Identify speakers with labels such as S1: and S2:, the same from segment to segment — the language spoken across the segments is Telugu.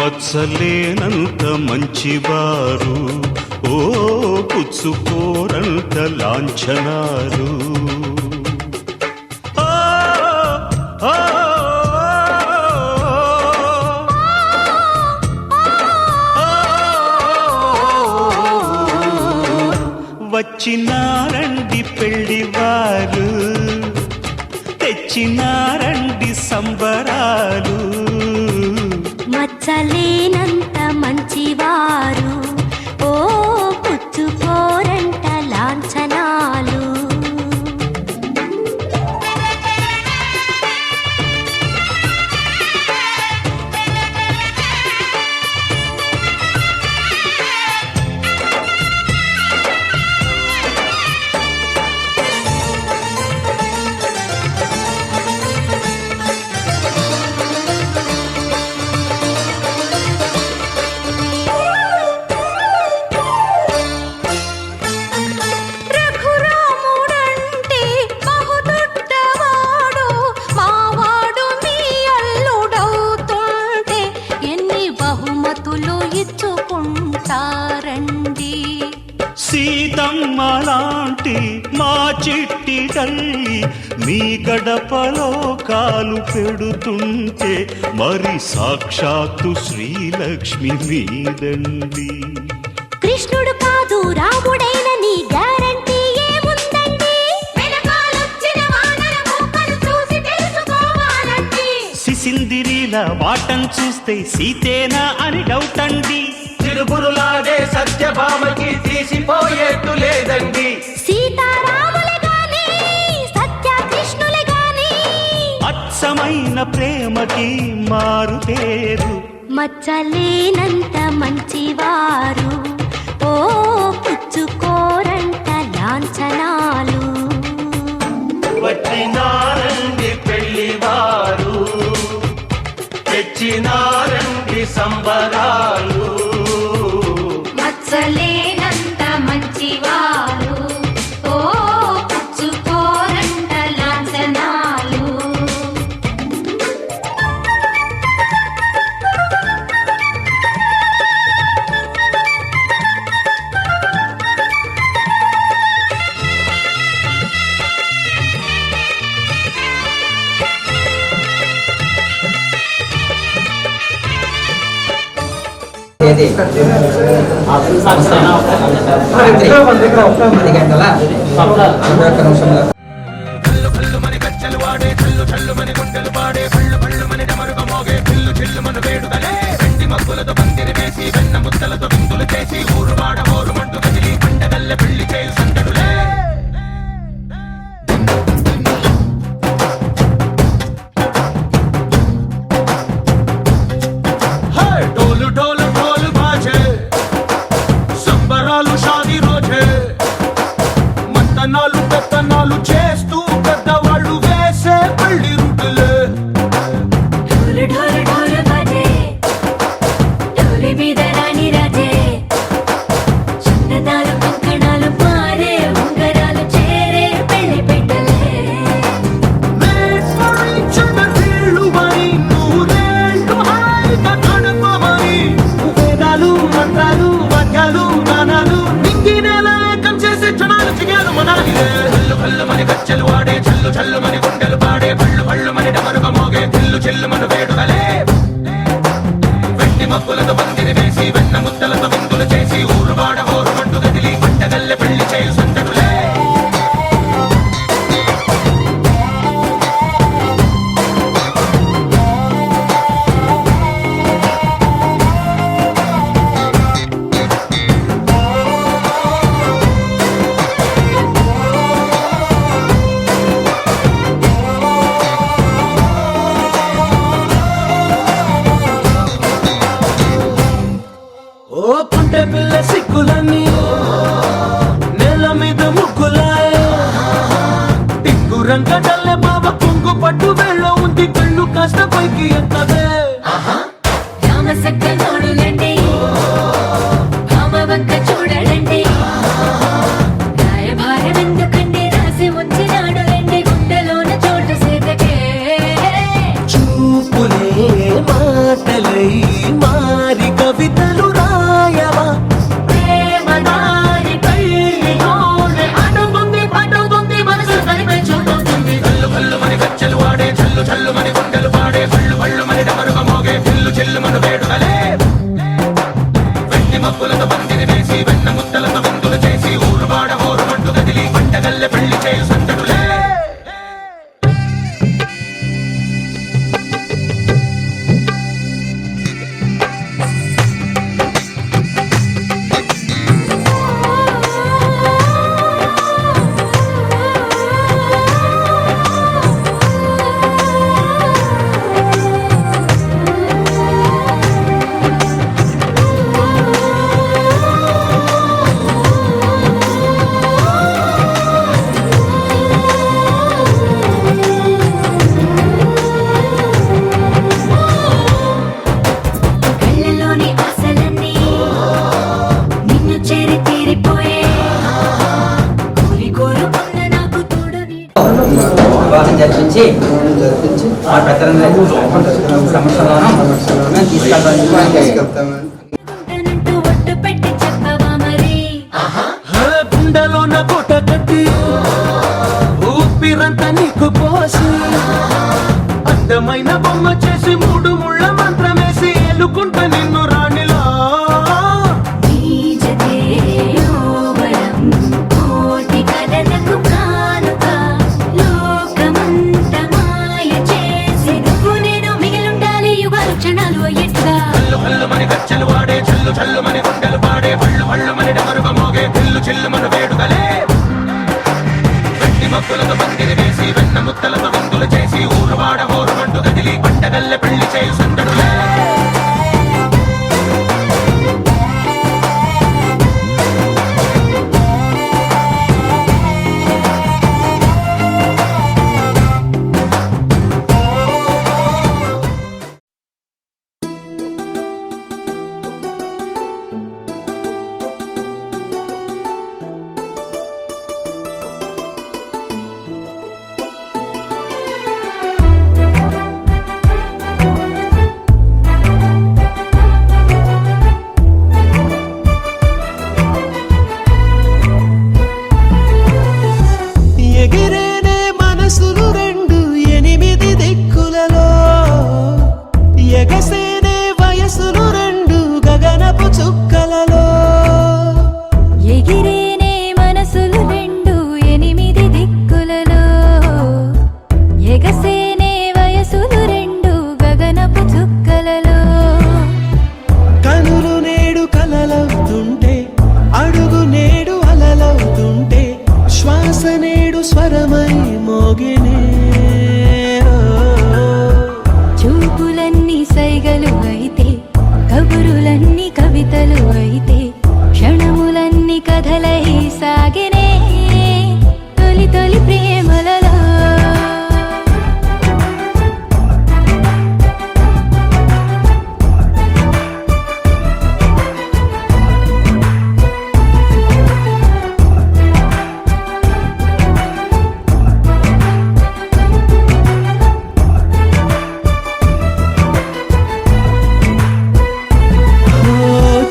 S1: మచ్చలేనంత మంచివారు, ఓ పుచ్చుకోరంత లాంఛనాలు. వచ్చినారండి పెళ్లివారు, తెచ్చినారండి సంబరాలు.
S2: మచ్చలేనంత మంచివారు, ఓ పుచ్చుకోరంట లాంఛనాలు.
S1: సీతమ్మ లాంటి మా చిట్టి తల్లి మీ గడపలో కాలు పెడుతుంటే మరి సాక్షాత్తు శ్రీలక్ష్మి మీదండి.
S2: కృష్ణుడు కాదు రాముడైన నీ గ్యారంటీ ఏముందండి?
S1: సిసిందిరిలా వాటం చూస్తే సీతేనా అని డౌట్ అండి.
S3: తిరుగురులాడే సత్యభామకి తీసిపోయేట్టు లేదండి.
S2: సీతారాములే గాని సత్య కృష్ణులే గాని
S1: అచ్చమైన ప్రేమకి మారు పేరు.
S2: మచ్చలేనంత మంచివారు, ఓ పుచ్చుకోరంట లాంఛనాలు.
S3: వచ్చినారండి పెళ్లివారు, తెచ్చినారండి సంబరాలు.
S2: మచ్చలేనంత మంచివారు, ఓ పుచ్చుకోరంట లాంఛనాలు.
S3: పెత్తనాలు చేస్తూ పెద్దవాళ్ళు వేసే పెళ్లి రుటులే.
S2: ఢోలు ఢోలు బాజే, ఢోలు మీద రాణి రాజే, చందనాలు కంకణాలు పారే ఉంగరాలు చేరే పెళ్లి పెట్టలే.
S3: వేదాలు మంత్రాలు వాక్యాలు గానాలు నింగినేలా ఏకం చేసే క్షణాలు చిగాలు మనాలి. చల్లు కల్లు మని గచ్చలు వాడే, చల్లు చల్లు మని గుండెలు పాడే, పళ్ళు పళ్ళు మని డమరుగ మోగే, తిల్లు చెల్లు మను వేడుకలే. వెండి మబ్బులతో పందిరి వేసి, వెన్న ముద్దలతో విందులు చేసి, ఊరువాడ ఊరు మంటు గదిలి పంటగల్లె పెళ్లి చేయు సందడులే. ఓ పుంటె పిల్ల సిక్కులన్నీ నేల మీద ముగ్గులాయ, టింగు రంగడల్లె బాబ కుంగు పట్టు వేళ్ళ ఉంది, కళ్ళు కాస్త పైకి ఎత్తదే.
S2: రామసక్క నోడులండి, భామ వంక చూడడండి, రాయభారం ఎందుకండి రాసి ఉంచినాడు రండి, గుండెలోన చోటు సేతకే.
S3: చూపులే మాటలై మా చిల్లుమను వేడుకలే వెండి మబ్బులతో పందిరి వేసి వెన్న ముద్దలతో విందులు చేసి ఊరు వాడ హోరుమంటూ కదిలి పంటగల్లె పెళ్లి చేయు సందడులే
S2: కళ్ళలోని ఆశలన్నీ నిన్ను చేరి తీరిపోయే కోరి కోరుకున్న నాకు తోడు
S4: వివాహం జరిపించి ఆ పెద్దలందరూ సంవత్సరంలోనూ మేము తీసుకెళ్తాం.
S2: నీడంటూ ఒట్టు పెట్టి చెప్పవా మరి
S3: గుండెలోన కోట కట్టి ఊపిరంతా నీకు పోసి అందమైన బొమ్మ చేసి మూడు ముళ్ళ మంత్రమేసి ఎలుకుంట నిన్ను రాణిలా
S2: నీజతే యోవరం కోటి కలలకు కానుక లోకమంత మాయ చేసి నువ్వు నేను మిగిలుండాలి యుగాలు క్షణాలు ఎట్లా
S3: కల్లు కల్లు మని గచ్చలు వాడే చల్లు చల్లు మని గుండెలు పాడే పళ్ళు పళ్ళు మని డమరుగ మోగే పిల్లు చిల్లు మన వేడుకలే వెండి మబ్బులతో పందిరి వేసి వెన్న ముద్దలతో విందులు చేసి ఊరు వాడ హోరుమంటూ కదిలి పంటగల్లె పెళ్లి చేయు సందడులే
S1: ఎగిరేనే మనసులు రెండు ఎనిమిది దిక్కులలో ఎగసేనే వయసులు రెండు గగనపు చుక్కలలో
S2: ఎగిరేనే మనసులు రెండు ఎనిమిది దిక్కులలో ఎగసేనే వయసులు రెండు గగనపు చుక్కలలో
S1: కనులు నేడు కలలవుతుంటే అడుగు నేడు అలలవుతుంటే శ్వాస నేడు స్వరమై మోగినే
S2: చూపులన్నీ సైగలు అయితే కబురులన్నీ కవితలు అయితే క్షణములన్నీ కథలై సాగినే తొలి తొలి ప్రేమలలో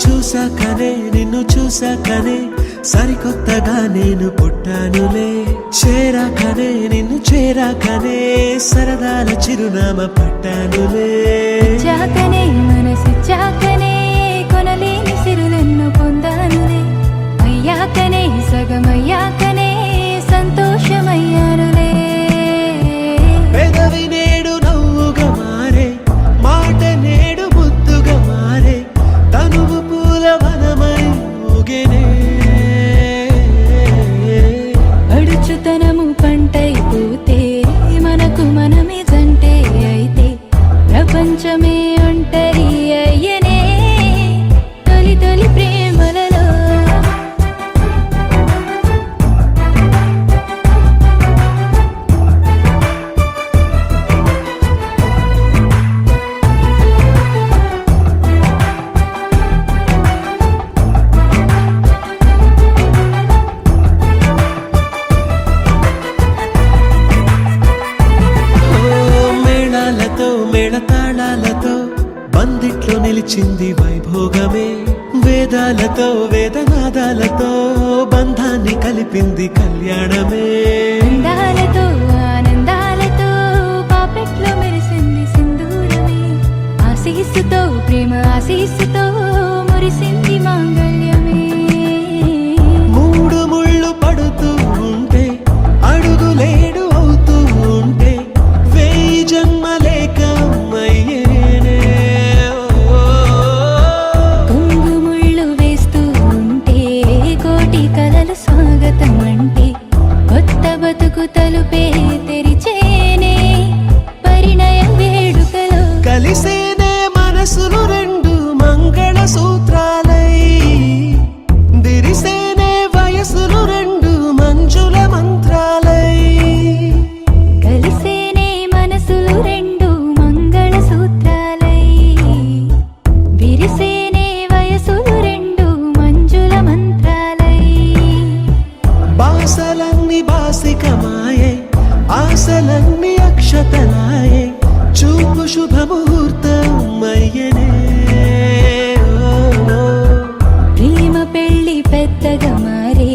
S1: చూసాకనే నిన్ను చూసాకనే సరికొత్తగా నేను పుట్టానులే చేరాకనే నిన్ను చేరాకనే సరదాల చిరునామా పట్టానులే
S2: చాకనే మనసు చాకనే కొనలేని సిరులెన్ను పొందానులే అయ్యాకనే సగమయ్యాకనే సంతోషమయ్యానులే
S1: పెదవి నేడు నవ్వుగా మారే మాట నేడు ముద్దుగా మారే తనువు పూల వనమై ఊగెనే
S2: అడుచుతనము పంటైపోతే మనకు మనమే జంటే అయితే ప్రపంచమే ఒంటరి అయ్యనే తొలి తొలి ప్రేమలలో
S1: మేళతాళాలతో బందిట్లో నిలిచింది వైభోగమే వేదాలతో వేదనాదాలతో బంధాన్ని కలిపింది కళ్యాణమే
S2: అందాలతో ఆనందాలతో పాపెట్లో మెరిసింది సింధూరమే ఆశీస్ వయస్సుతో ప్రేమ ఆశీస్సుతో మురిసింది మాంగళ్యమే.
S1: మూడు ముళ్ళు పడుతూ ఉంటే అడుగులేడు అవుతూ ఉంటే వేయి జన్మలేకమయ్యేనే.
S2: కొంగు ముళ్ళు వేస్తూ ఉంటే కోటి కలలు స్వాగతం అంటే కొత్త బతుకు తలుపే తెరిచేనే పరిణయ వేడుకలో.
S1: కలిసేనే మనసులు రెండు మంగళ సూత్రాలై దిరిసేనే వయసులు రెండు మంజుల మంత్రాలై.
S2: కలిసేనే మనసులు రెండు మంగళ సూత్రాలై విరిసేనే వయసులు రెండు మంజుల మంత్రాలై.
S1: బాసలన్నీ బాసికమాయే ఆశలన్నీ అక్షతలాయే చూపు శుభముహూర్తం అయ్యనే.
S2: ప్రేమ పెళ్లి పెద్దగా మారే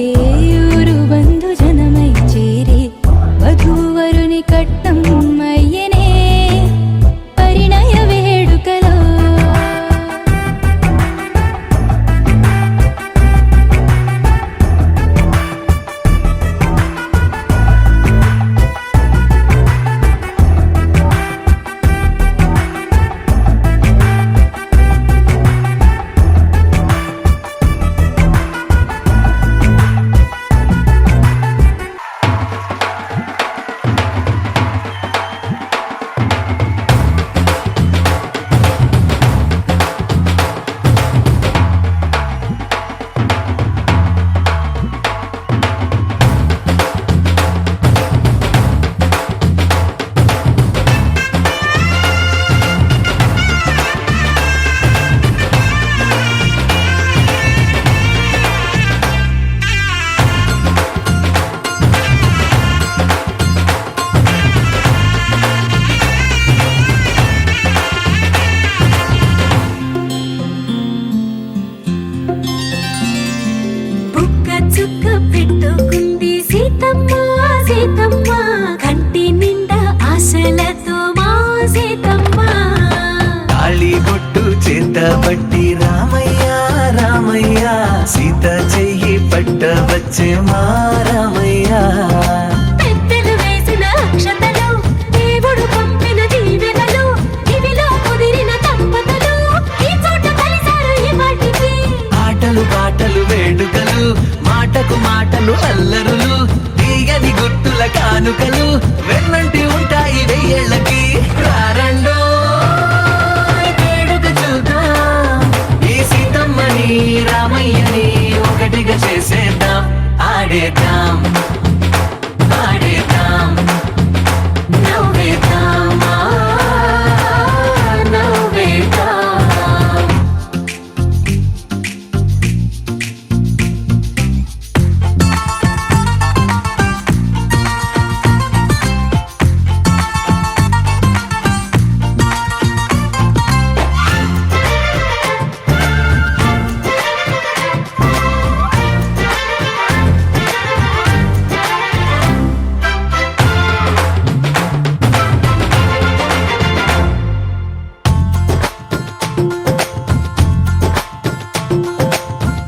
S2: ఊరు బంధు జనమై చేరే వధూవరుని కట్టం అయ్యనే పరిణయ వేడుకలో. బుక్క చుక్క పెట్టుకుంది సీతమ్మ సీతమ్మ కంటి నిండా ఆశలతో మా సీతమ్మ.
S1: తాళి బొట్టు చేత పట్టి రామయ్య రామయ్య సీత చెయ్యి పట్ట వచ్చే మా రామయ్య.
S2: పెద్దలు వేసిన అక్షతలు దేవుడు పంపిన దీవెనలు ఇవిలో కుదిరిన దంపతులు ఈ చోట కలిసారు ఈ వాటికి.
S1: ఆటలు పాటలు వేడుకలు మాటకు మాటలు అల్లరులు తీయని గుర్తుల కానుకలు వెన్నంటి ఉంటాయి వెయ్యేళ్ళకి. రారండో వేడుక చూద్దాం ఈ సీతమ్మని రామయ్యని ఒకటిగా చేసేద్దాం ఆడేద్దాం ఆడేద్దాం
S2: నవ్వేద్దాం నవ్వేద్దాం.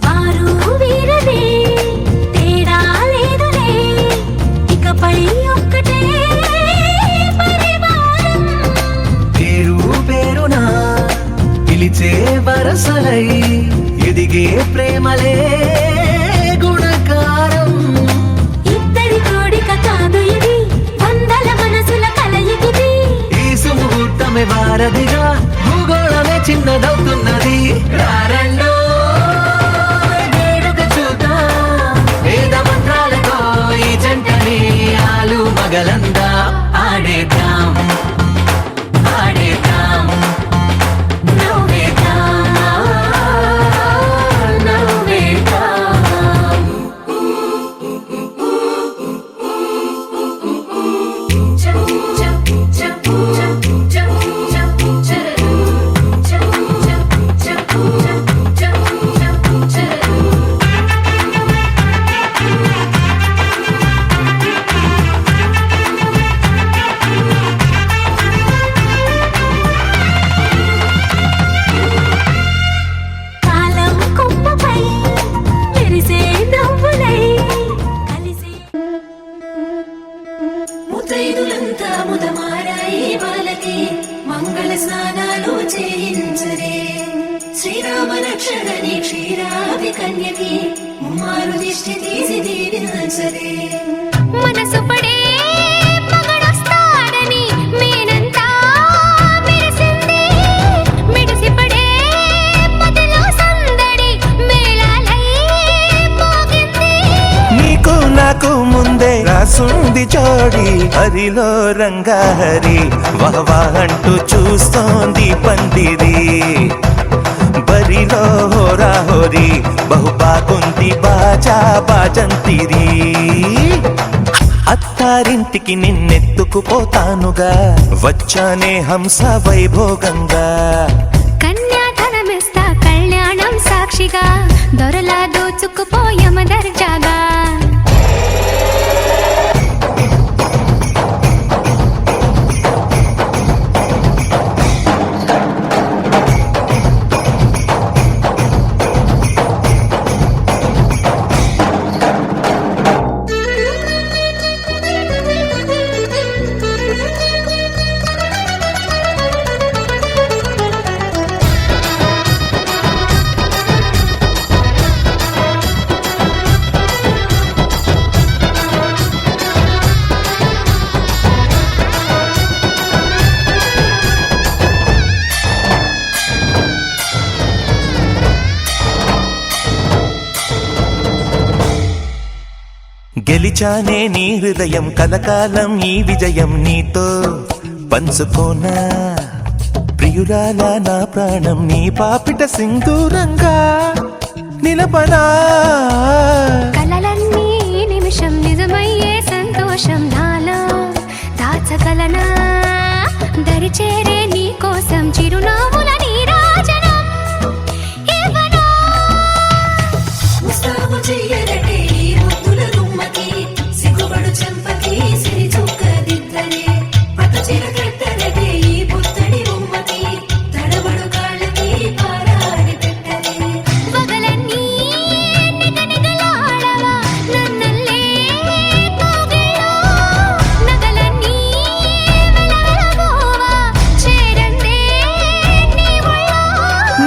S2: వారు వీరనే తేడా లేదులే ఇకపై ఒక్కటే పరివారం.
S1: పేరు పేరునా పిలిచే వరసలై ఎదిగే ప్రేమలే గుణకారం.
S2: ఇద్దరి కోడిక కాదు ఇది వందల మనసుల కలయికిది.
S1: ఈ సుముహూర్తమే వారధిగా భూగోళమే చిన్నదవుతున్నది. రారండో వేడుక చూద్దాం వేద మంత్రాలతో ఈ జంటని ఆలు మగలందా ఆడేద్దాం ఆడేద్దాం
S2: నవ్వేద్దాం నవ్వేద్దాం. రక్షణని క్షీరాది కన్యకి ముమ్మారు దిష్టి తీసి దీవించదే మనసు పడే మగడొస్తాడని మేనంతా మెరిసింది మిడిసి పడే మదిలో సందడి మేళాలై మోగింది
S5: నీకు నాకు ముందే రాసుంది జోడి హరిలో రంగా హరి వహవా అంటూ చూస్తోంది పందిరి బరిలో హోరా హోరి బహు బాగుంది బాజా బాజంతిరి అత్తారింటికి నిన్నెత్తుకుపోతానుగా వచ్చానే హంస వైభోగంగా
S2: కన్యాధనమిస్తా కళ్యాణం సాక్షిగా దొరలా దోచుకుపోయమ దర్జాగా
S5: గెలిచానే నీ హృదయం కలకాలం ఈ విజయం నీతో పంచుకోనా ప్రియురాలా నా ప్రాణం నీ పాపిట సింధూరంగా నిలపనా
S2: కలలన్నీ నిమిషం నిజమయ్యే సంతోషం నాలో దాచగలనా దరిచేరే నీ కోసం చిరునవ్వుల నీరాజనం ఇవ్వనా ముస్తాబు చెయ్యరటే ఈ ముద్దుల గుమ్మకి సిగ్గుబడు చెంపకి సిరి చుక్కదిద్దరే పట్టు చీర కట్టరటే ఈ పుత్తడి బొమ్మకి తడబడు కాళ్ళకి పారాడి పెట్టరే పగలన్నీ నిగనిగలాడవా నన్నల్లే కోగిలో నగలన్నీ వెలవెలబోవా చేరందే నీ ఒళ్ళో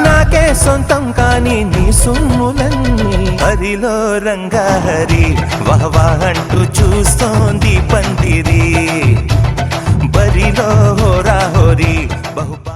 S5: నాకే సొంతం కాని నీ సొమ్ములన్నీ హరిలో రంగా హరి వహవా అంటూ చూస్తోంది పందిరి బరిలో హోరా హోరి బహుబా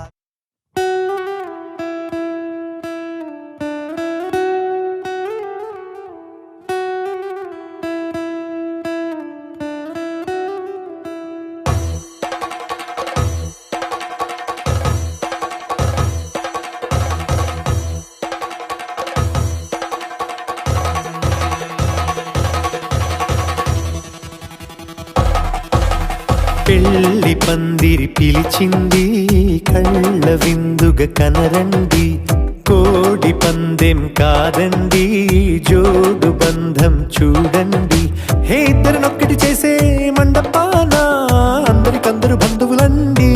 S6: పెళ్లి పందిరి పిలిచింది కళ్ళ విందుగ కనరండి కోడి పందెం కాదండి జోడు బంధం చూడండి హే ఇద్దరినొక్కటి చేసే మండపాన అందరికందరు బంధువులండి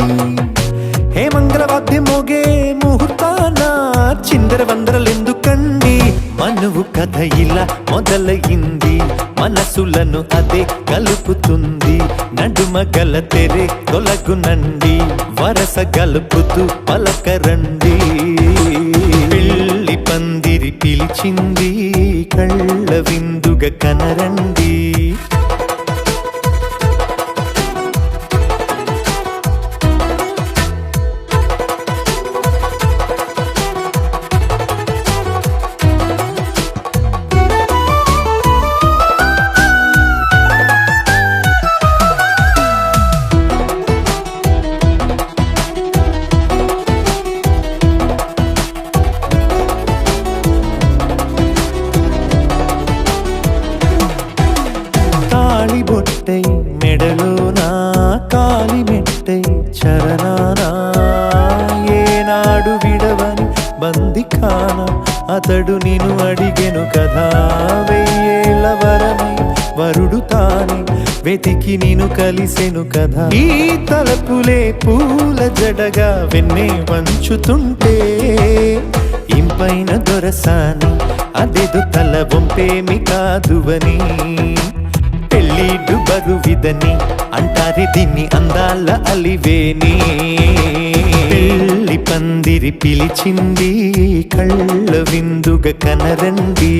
S6: హే మంగళవాద్యం మోగే ముహూర్తాన చిందర వందరలెందుకండి మనువు కథ ఇలా మొదలయింది మనసులను అదే కలుపుతుంది నడుమ గల తెరే తొలగునండి వరస గలుపుతూ పలకరండి పెళ్లి పందిరి పిలిచింది కళ్ళ విందుగ కనరండి బొట్టై మెడలో నా కాలి మెట్టై చరణానా ఏనాడు విడవని బందిఖాన అతడు నిన్ను అడిగెను కదా వెయ్యేళ్ళ వరమై వరుడు తానే వెతికి నిన్ను కలిసెను కదా ఈ తలపులే పూల జడగా వెన్నే వంచుతుంటే ఇంపైన దొరసాని అదేదో తల వంపేమి కాదువని పెళ్ళి బరువిదని అంటారే దీన్ని అందాల అలివేని. పెళ్లి పందిరి పిలిచింది కళ్ళ విందుగా కనరండి.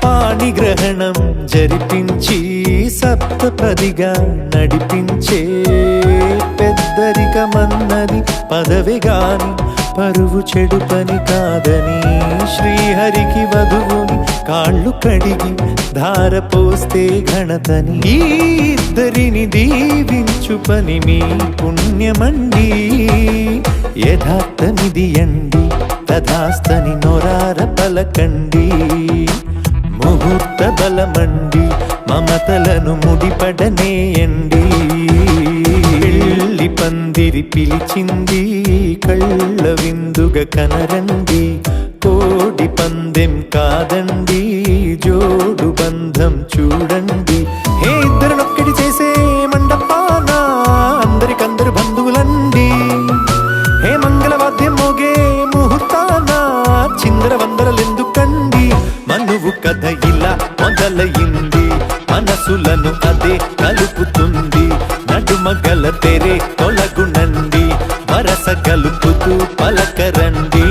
S6: పాణిగ్రహణం జరిపించి సప్తపదిగా నడిపించే పెద్దరికమన్నది పదవి గాని పరువు చెడు పని కాదని శ్రీహరికి వధువుని కాళ్ళు కడిగి ధార పోస్తే ఘనతని. ఈ ఇద్దరిని దీవించు పని మీ పుణ్యమండి. యథార్థమిది అండి తథాస్తని నొరార పలకండి. ముహూర్త బలమండి మమతలను ముడిపడనేయండి. పెళ్లి పందిరి పిలిచింది కళ్ళ విందుగా కనరండి. కోడి పందెం కాదండి జోడు బంధం చూడండి. హే ఇద్దరినొక్కటి చేసే మండపాన అందరికందరు బంధువులండి. హే మంగళవాద్యం మోగే ముహూర్తాన చిందర వందరలెందుకండి. మనువు కథ ఇలా మొదలయింది మనసులను అదే కలుపుతుంది. నడుమగల తెరే తొలగునండి వరస కలుపుతూ పలకరండి.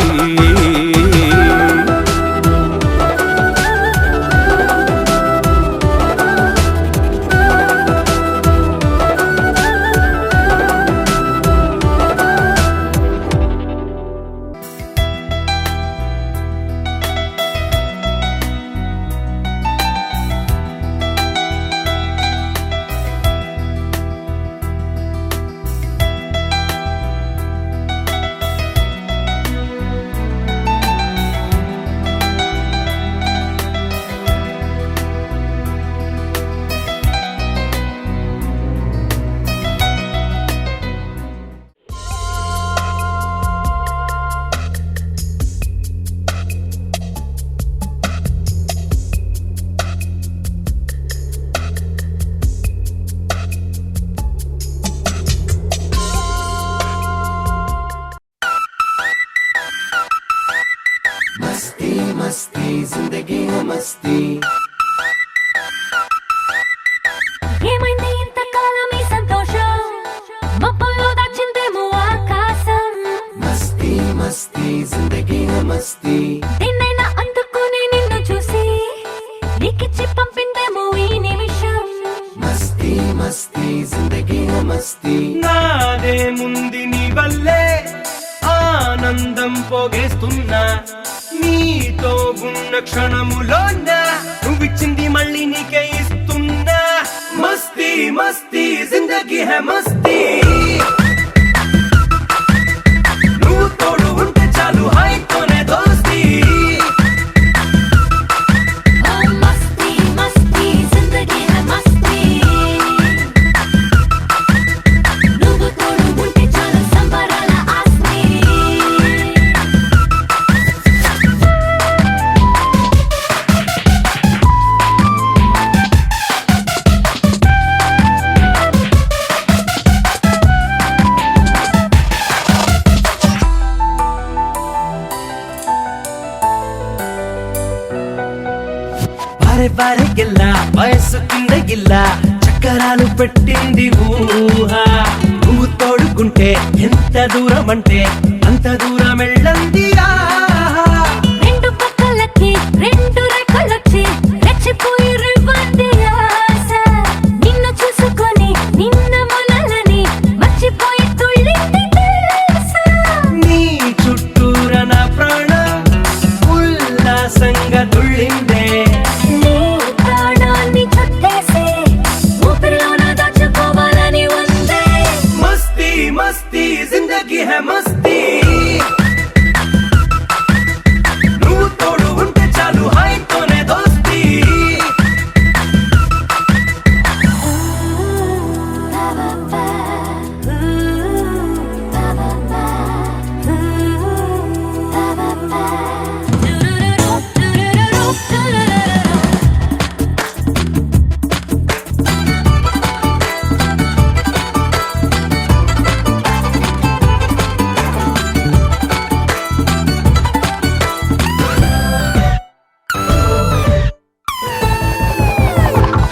S1: मस्ती जिंदगी है मस्ती.
S2: ఏమైంది ఇంతకాలం ఈ సంతోషం మబ్బుల్లో దాచిందేమో ఆకాశం.
S1: मस्ती मस्ती जिंदगी है मस्ती.
S2: నిన్నైనా అందుకుని నిన్ను చూసి నీకిచ్చి పంపిందేమో ఈ నిమిషం.
S1: मस्ती मस्ती जिंदगी है मस्ती.
S3: నాదే ముంది నీ వల్లే ఆనందం పోగేస్తున్నా. నీతో ఉన్న క్షణములోన నువ్విచ్చింది మళ్ళీ నీకే ఇస్తున్నా. మస్తీ మస్తీ జిందగీ హై మస్తీ. నువ్వు తోడు ఉంటే చాలు హాయితోనే దోస్తీ.
S2: మస్తీ మస్తీ జిందగీ హై మస్తీ. నువ్వు తోడు ఉంటే చాలు సంబరాల ఆస్తి.
S3: బారే బారెకెళ్ళ వయస్సు కింద గిల్ల చక్కరాలు పెట్టింది ఊహ. నువ్వు తోడుకుంటే ఎంత దూరం అంటే అంత దూరం వెళ్ళంది.
S2: రెండు పక్కలకి రెండు రెక్కలొచ్చి రెచ్చిపోయి రివ్వంది ఆశ. నిన్ను చూసుకొని నిన్న మొనలని మర్చిపోయి తుళ్ళింది తెలుసా.
S3: నీ చుట్టూర నా ప్రాణం ఉల్లాసంగా తుళ్ళిందే. మస్తీ జిందగీ హై మస్తీ నువ్వు తోడు ఉంటే చాలు హాయితోనే దోస్తీ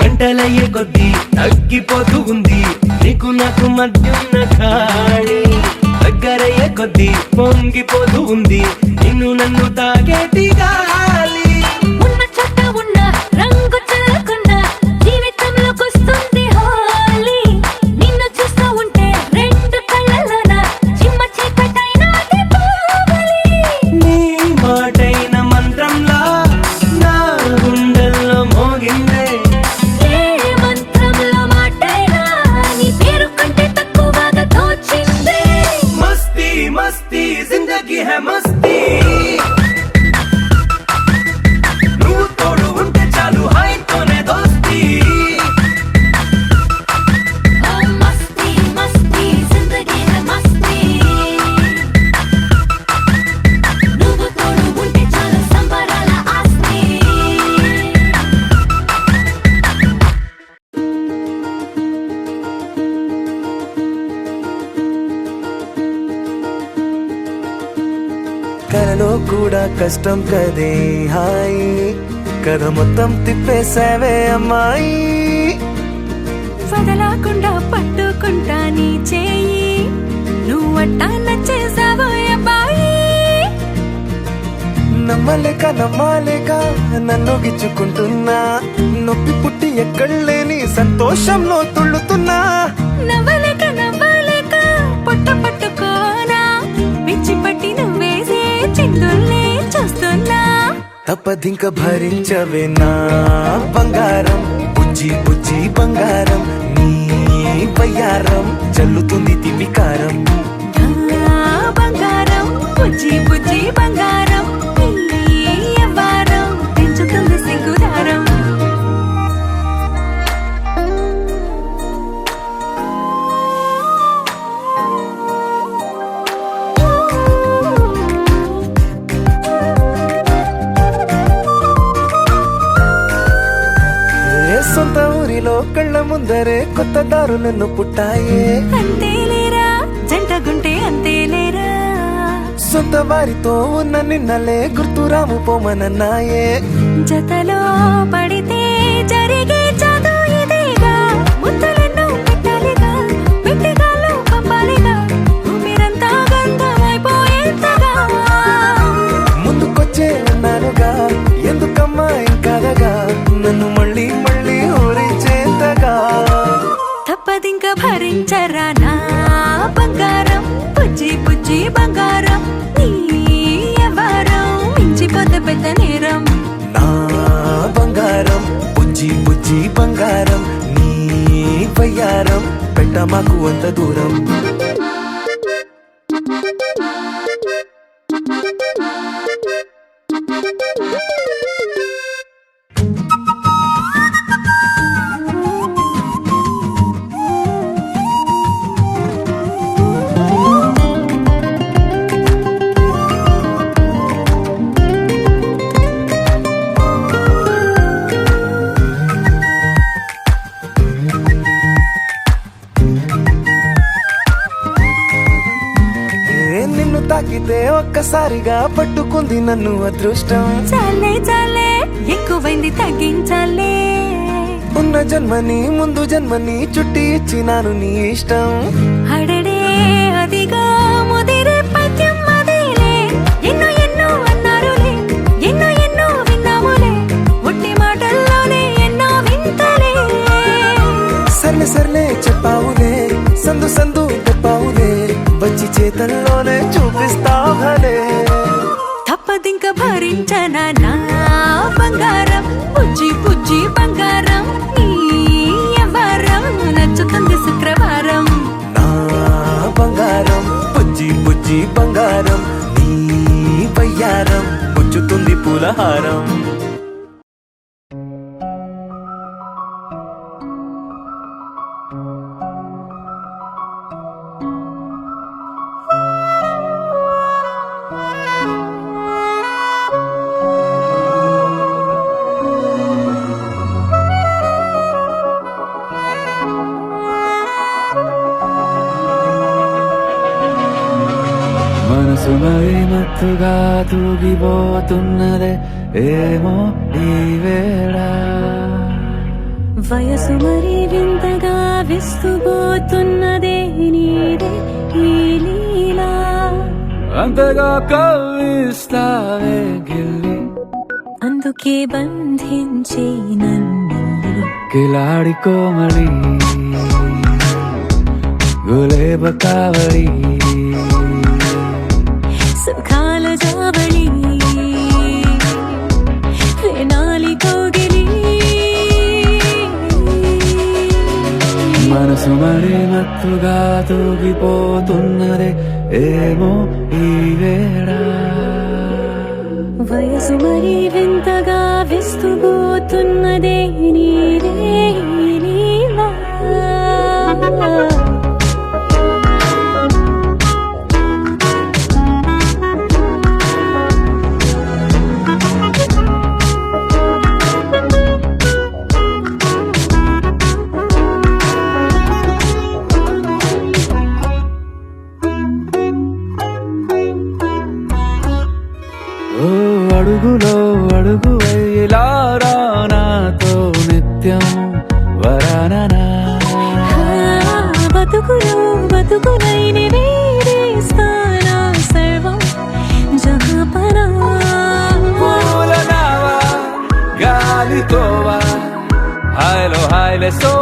S3: గంటలయ్యే కొద్దీ తగ్గిపోతూ ఉంది నీకు నాకు మధ్యున్న ఖాళీ దగ్గరయ్యే కొద్దీ పొంగిపోతూ ఉంది నిన్ను నన్ను తాగేటి గాలి
S2: ఉన్న చోట ఉన్న రంగు చెల్లకున్న జీవితంలోకొస్తుంది హోలీ నిన్ను చూస్తూ ఉంటే రెండు కళ్ళలోన చిమ్మ చీకటైన దీపావళి
S3: నీ మాటైన మంత్రంలా నా గుండెల్లో మోగిందే
S2: ఏ మంత్రంలో మాటైనా నీ పేరు కంటే తక్కువగా తోచిందే
S3: మస్తీ మస్తీ జిందగీ హై మస్తీ నువ్వు తోడు ఉంటే చాలు హాయితోనే దోస్తీ
S2: ఓ మస్తీ మస్తీ జిందగీ హై మస్తీ నువ్వు తోడు ఉంటే చాలు సంబరాల ఆస్తి
S5: కలలో కూడా కష్టం కదే హాయి కథ మొత్తం తిప్పేసావే అమ్మాయి
S2: వదలకుండా పట్టుకుంటా నీ చేయి నువ్వట్టా నచ్చేసావో అబ్బాయి
S5: నమ్మలేక నన్ను గిచ్చుకుంటున్నా నొప్పి పుట్టి ఎక్కడలేని సంతోషంలో తుళ్ళుతున్నా
S2: నవ్వలేక పొట్ట పట్టుకోనా పిచ్చి పట్టి నువ్వేసే చిందుల్ని చూస్తున్నా
S5: తప్పదింక భరించవే నా బంగారం బుజ్జి బుజ్జి బంగారం నీ బయ్యారం చల్లుతుంది తిమికారం
S2: ఆ బంగారం బుజ్జి బుజ్జి బంగారం నీ యవ్వారం పెంచుతుంది సిగ్గుదారం
S5: ఏ సొంత ఊరిలో కళ్ళ ముందరే కొత్త దారులను పుట్టాయే
S2: అంతేలేరా జంటగుంటే అంతేలేరా
S5: సొంత వారితో ఉన్న నిన్నలే గుర్తురాము పోమనన్నాయే
S2: జతలో పడితే జరిగే చదు ఇదేగా ముద్దలెన్నో పెట్టాలిగా పెట్టిగాలు పంపాలిగా ఊపిరంతా గంధమైపోయేంతగా
S5: ముందుకొచ్చే అన్నానుగా ఎందుకమ్మా ఇంకాదగా నన్ను మళ్ళీ మళ్ళీ ఊరించేంతగా
S2: తప్పదింక భరించరా నా బంగారం బుజ్జి బుజ్జి బంగారం నీ యవ్వారం మించిపోతే పెద్ద నేరం
S5: నా బంగారం బుజ్జి బుజ్జి బంగారం నీ బయ్యారం పెట్ట మాకు అంత దూరం నిన్ను తాకితే ఒక్కసారిగా పట్టుకుంది నన్ను అదృష్టం
S2: చాలే ఎక్కువైంది తగ్గించాలే
S5: ఉన్న జన్మని ముందు జన్మని చుట్టి ఇచ్చినాను నీ ఇష్టం
S2: అడడే అదిగా ముదిరే పద్యం అదేలే ఎన్నో అన్నారులే ఎన్నో విన్నాములే ఒట్టి మాటల్లోనే ఎన్నో వింతలే
S5: సర్లే చెప్పావులే సందు చెప్పావులే వచ్చి చేతల్లోనే చూపిస్తావులే
S2: తప్పదింక భరించనా నా బంగారం బుజ్జి బుజ్జి బంగారం నీ యవ్వారం నచ్చుతుంది శుక్రవారం
S5: నా బంగారం బుజ్జి బంగారం నీ వయ్యారం పుచ్చుతుంది పూలహారం మనసు మరి మత్తుగా తూగిపోతున్నదే ఏమో ఈ వేళ
S2: వయసు మరి వింతగా విస్తుపోతున్నదే నీదే ఈ లీలా
S5: అంతగా కవ్విస్తావే గిల్లి
S2: అందుకే బంధించి నన్ను
S5: కిలాడి కోమలి గులేబ కావలి
S2: సుఖాల జావళి వేనాలి కౌగిలి
S5: మనసు మరి మత్తుగా తూగిపోతున్నదే ఏమో ఈ వేళ
S2: వయసు మరి వింతగా విస్తుపోతున్నదే నీదే ఈ లీలా
S5: ఓ అడుగులో అడుగు వేయలారా నాతో నిత్యం వరాననా
S2: బతుకులు బతుకులైన వేరేస్తానా సర్వం జహాపనా
S5: పూలనావా గాలితోవా హాయ్లో హాయ్లే సో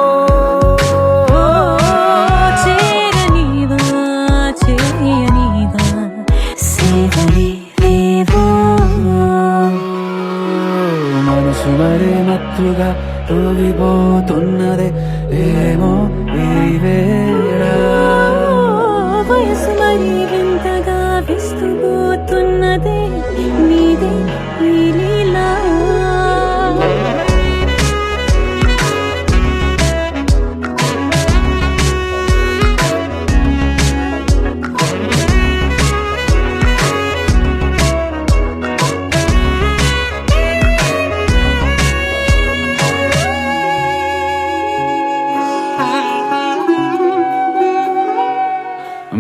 S2: చేరనీవా చేయనీవా సేవలే లేవో
S5: మనసు మరి మత్తుగా తూగిపోతున్నదే ఏమో ఈ వేళ
S2: వయసు మరి వింతగా విస్తుపోతున్నదే నీదే ఈ లీలా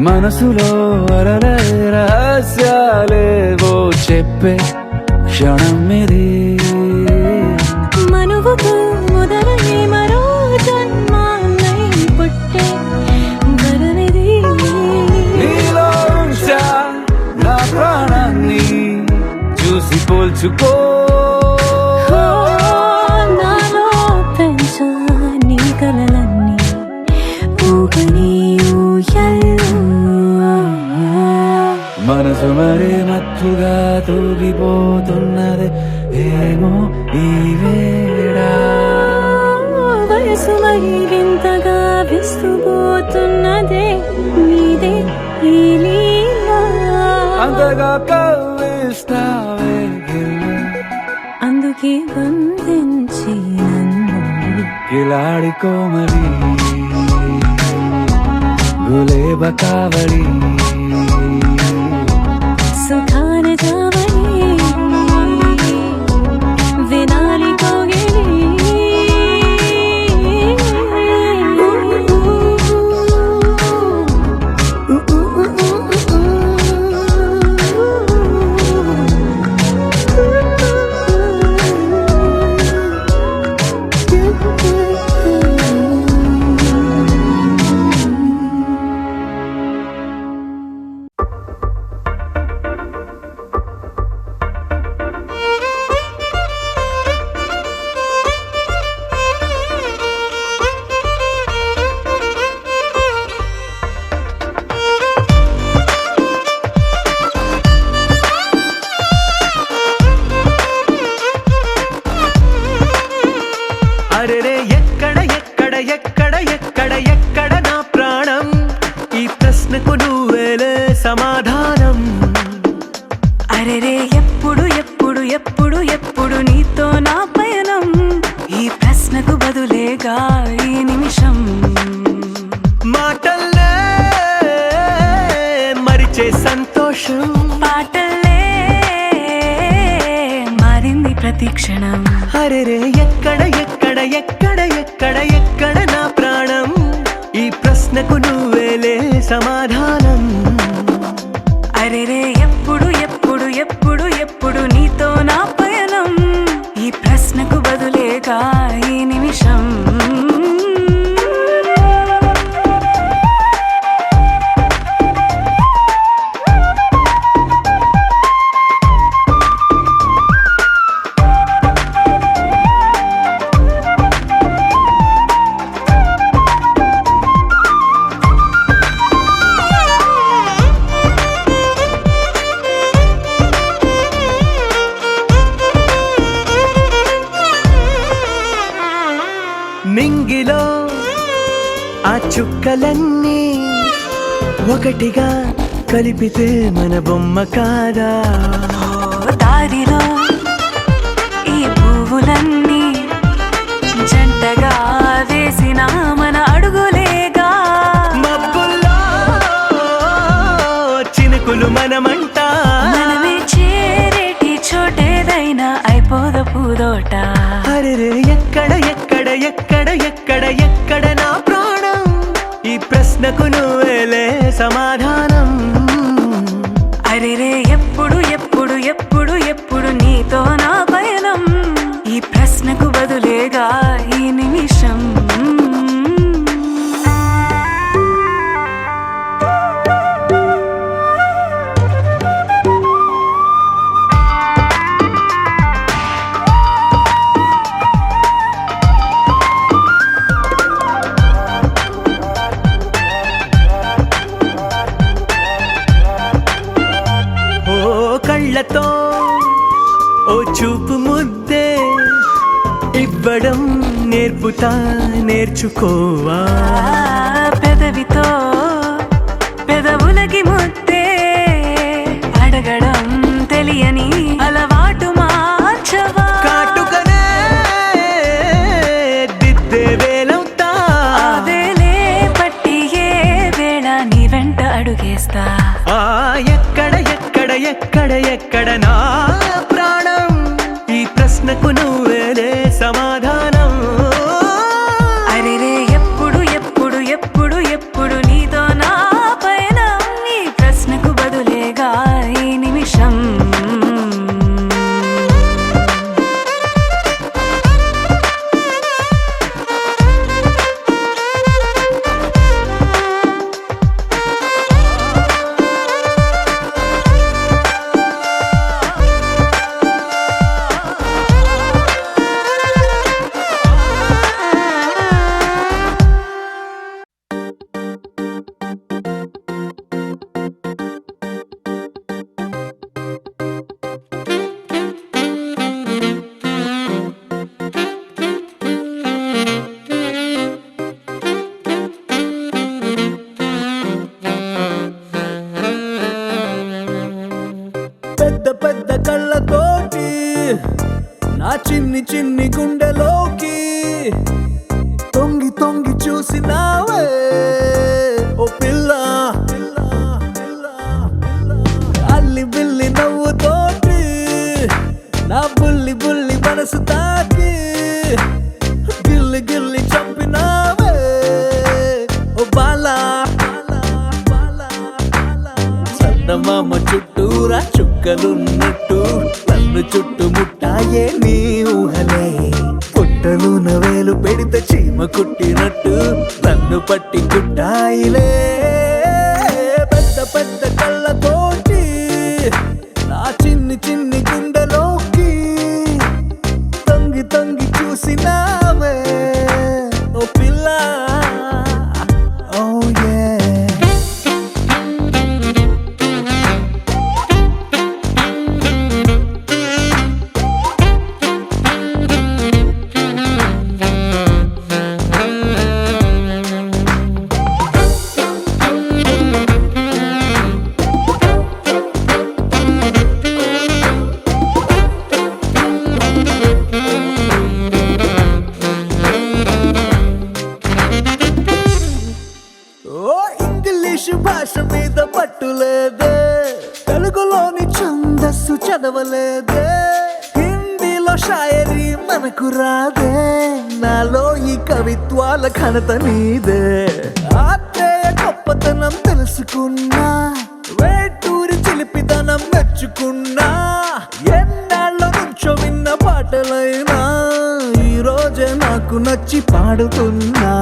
S5: మనసులో అలలే రహస్యాలేవో చెప్పే క్షణం ఇది
S2: మనువుకు మొదలై మరో జన్మాన్నై పుట్టే వరమిది
S5: నీలో ఉంచా నా ప్రాణాన్ని చూసి పోల్చుకో
S2: నాలో పెంచా నీ కలలన్నీ ఊగని ఊయల్లో
S5: మనసు మరి మత్తుగా తూగిపోతున్నది ఏమో ఈ వేళ
S2: వయసు మరి వింతగా విస్తుపోతున్నదే నీదే ఈ లీలా
S5: అంతగా కవ్విస్తావే గిల్లి
S2: అందుకే బంధించి నన్ను
S5: కిలాడి కోమలి గులేబ కావలి
S2: సుఖాన జావళి వినాలి కౌగిలి
S5: వచ్చే సంతోషం
S2: పాటలే మారింది ప్రతి క్షణం.
S5: అరెరే ఎక్కడ ఎక్కడ ఎక్కడ ఎక్కడ ఎక్కడ నా ప్రాణం, ఈ ప్రశ్నకు నువ్వేలే సమాధానం.
S2: అరెరే ఎప్పుడు ఎప్పుడు ఎప్పుడు ఎప్పుడు నీతో నా పయనం, ఈ ప్రశ్నకు బదులేగా ఈ నిమిషం.
S5: నింగిలో ఆ చుక్కలన్నీ ఒకటిగా కలిపితే మన బొమ్మ కాదా.
S2: దారిలో ఈ పువ్వులన్నీ జంటగా వేసిన మన అడుగులేగా.
S5: మబ్బుల్లో చినుకులు మనమంట,
S2: మనమే చేరేటి చోటేదైనా అయిపోదు పూదోట.
S5: అరెరే ఎక్కడ ఎక్కడ ఎక్కడ ఎక్కడ ఎక్కడ నా ప్రాణం, ఈ ప్రశ్నకు నువ్వేలే సమాధానం.
S2: అరెరే ఎప్పుడు ఎప్పుడు ఎప్పుడు ఎప్పుడు నీతో నా పయనం, ఈ ప్రశ్నకు బదులేగా ఈ నిమిషం.
S5: కళ్ళతో ఓ చూపు ముద్దే ఇవ్వడం నేర్పుతా, నేర్చుకోవా.
S2: పెదవితో పెదవులకి ముద్దే అడగడం తెలియని అలవాటు మార్చవా.
S5: కాటుకనే దిద్దే వేలవుతా,
S2: వేలే పట్టి ఏ వేళ నీ వెంట అడుగేస్తా.
S5: ఎక్కడ ఎక్కడ ఎక్కడ ఎక్కడ నా ప్రాణం, ఈ ప్రశ్నకు నువ్వేలే సమాధానం.
S2: అరెరే ఎప్పుడు ఎప్పుడు ఎప్పుడు ఎప్పుడు నీతో నా పయనం, ఈ ప్రశ్నకు బదులేగా ఈ నిమిషం.
S5: పెద్ద పెద్ద కళ్ళతోటి నా చిన్ని చిన్ని గుండెలోకి తొంగి తొంగి చూసినావే ఓ పిల్ల. అల్లి బిల్లి నవ్వుతోటి నా బుల్లి బుల్లి మనసు తాకి గిల్లి గిల్లి చంపినావే ఓ బాలా. చందమామ చుట్టూరా చుక్కలున్నట్టు నన్ను చుట్టుముట్టాయే నీ ఊహలే. పుట్టలు నవేలు పెడితే చీమ కుట్టినట్టు నన్ను పట్టి కుట్టాయిలే. పెద్ద పెద్ద కళ్ళతోటి నా చిన్ని చిన్ని గుండెలోకి తొంగి తొంగి చూసినావే ఓ పిల్ల. Oh yeah. మీద పట్టులేదే, తెలుగులోని ఛందస్సు చదవలేదే, హిందీలో షాయరీ మనకు రాదే, నాలో ఈ కవిత్వాల ఘనత నీదే. ఆత్రేయ గొప్పతనం తెలుసుకున్నా, వేటూరి చిలిపిదనం మెచ్చుకున్నా, ఎన్నాళ్ళ నుంచో విన్న పాటలైనా ఈ రోజే నాకు నచ్చి పాడుతున్నా.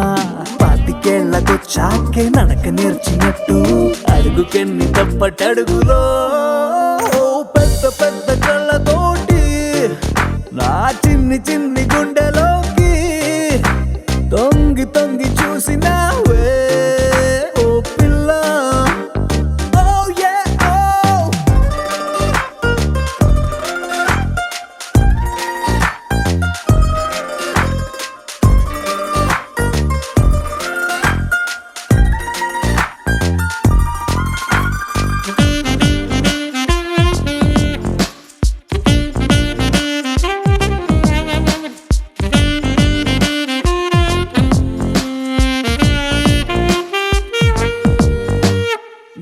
S5: పాతికేళ్లకొచ్చాకే నడక నేర్చినట్టు అడుగుకెన్ని తప్పటడుగులో, పెద్ద పెద్ద కళ్ళతోటి నా చిన్ని చిన్ని గుండెలోకి తొంగి తొంగి చూసినావే ఓ పిల్ల. Oh yeah, oh.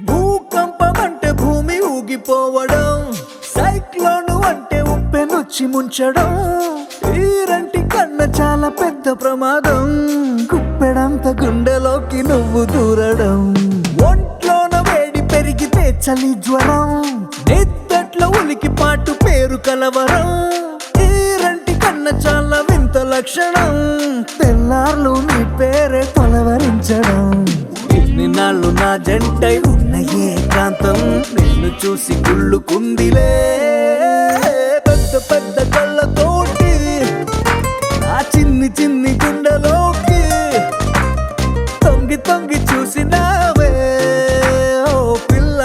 S5: భూకంపం అంటే భూమి ఊగిపోవడం, సైక్లోన్ అంటే ఉప్పెనొచ్చి ముంచడం, ఈరంటి కన్న చాలా పెద్ద ప్రమాదం, గుప్పెడంత గుండెలోకి నువ్వు దూరడం, ఒంట్లోన వేడి పెరిగితే చలి జ్వరం, నిద్దట్లో ఉలికి పాటు పేరు కలవరం, ఈరంటి కన్న చాలా వింత లక్షణం, తెల్లార్లు నీ పేరే తొలవరించడం. ఇన్ని నాళ్ళు నా జంటై ఉన్న ఏకాంతం నిన్ను చూసి కుళ్ళుకుందిలే, పెద్ద పెద్ద కళ్ళతోటి నా చిన్ని చిన్ని గుండెలోకి తొంగి తొంగి చూసినావే ఓ పిల్ల.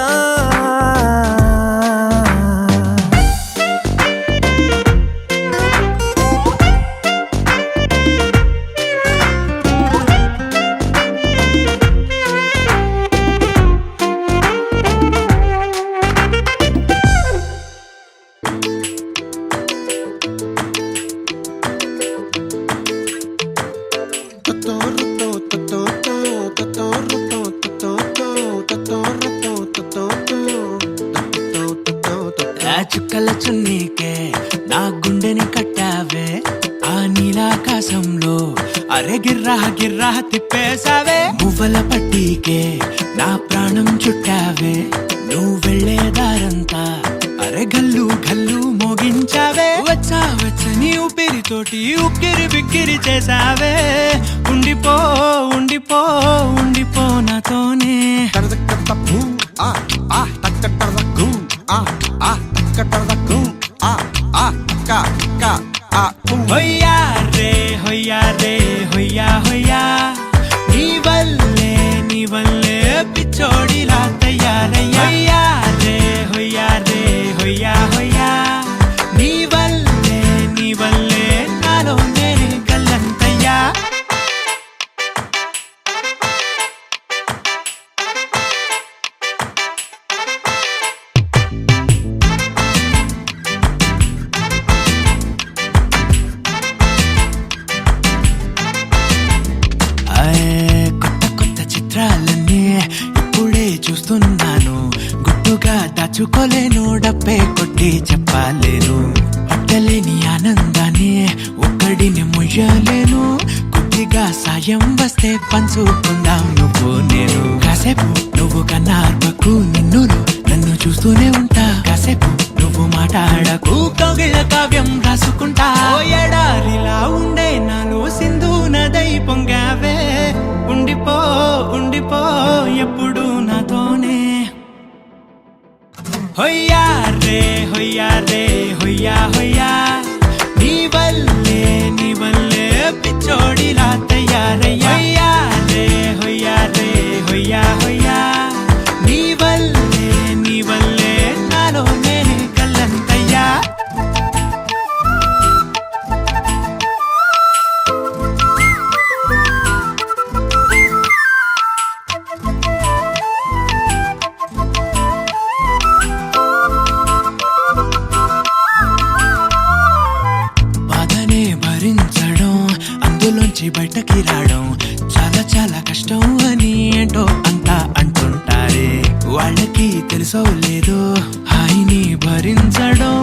S7: ఆ చుక్కల చున్నీకే నా గుండెని కట్టావే, ఆ నీలాకాశంలో అరే గిర్రా గిర్రా తిప్పేశావే, మువ్వల పట్టీకే నా ప్రాణం చుట్టావే, నువ్వు వెళ్ళే దారంతా అరే గల్లు గల్లు మోగించావే, వచ్చా వచ్చని ఊపిరితోటి ఉక్కిరి బిక్కిరి చేసావే, ఉండిపో ఉండిపో ఉండిపో నాతోనే. హొయ్యా రే హొయ్యా రే హొయ్యా హొయ్యా, నీ వల్లే పిచ్చోడిలా తయారయ్యా. హొయ్యా రే హొయ్యా రే హొయ్యా హొయ్యా, నీ వల్లే నాలో నేనే గల్లంతయ్యా. కొత్త కొత్త చిత్రాలన్నీ ఇప్పుడే చూస్తున్నాను, గుట్టుగా దాచుకోలేను, డబ్బే కొట్టి చెప్పలేను, పట్టలేని ఆనందాన్ని ఒక్కడిని ముయ్యలేను, కొద్దిగా సాయం వస్తే పంచుకుందాం నువ్వు నేను. కాసేపు నువ్వు కన్నార్పకు నిన్నులు నన్ను చూస్తూనే ఉంటా, కాసేపు నువ్వు మాట్లాడకు కౌగిళ్ళ కావ్యం రాసుకుంటా, ఎడారిలా ఉండే నాలో సింధు నదై పొంగావే, ఉండిపో ఉండిపో ఎప్పుడు నాతోనే. హొయ్యా రే హొయ్యా రే హొయ్యా హొయ్యా, నీ వల్లే పిచ్చోడిలా తయారయ్యా. హొయ్యా రే హొయ్యా రే హొయ్యా హొయ్యా, నీ వల్లే నాలో నేనే గల్లంతయ్యా. బాధనే భరించడం, అందులోంచి బయటకి రావడం, వాళ్ళకి తెలుసో లేదో హాయిని భరించడం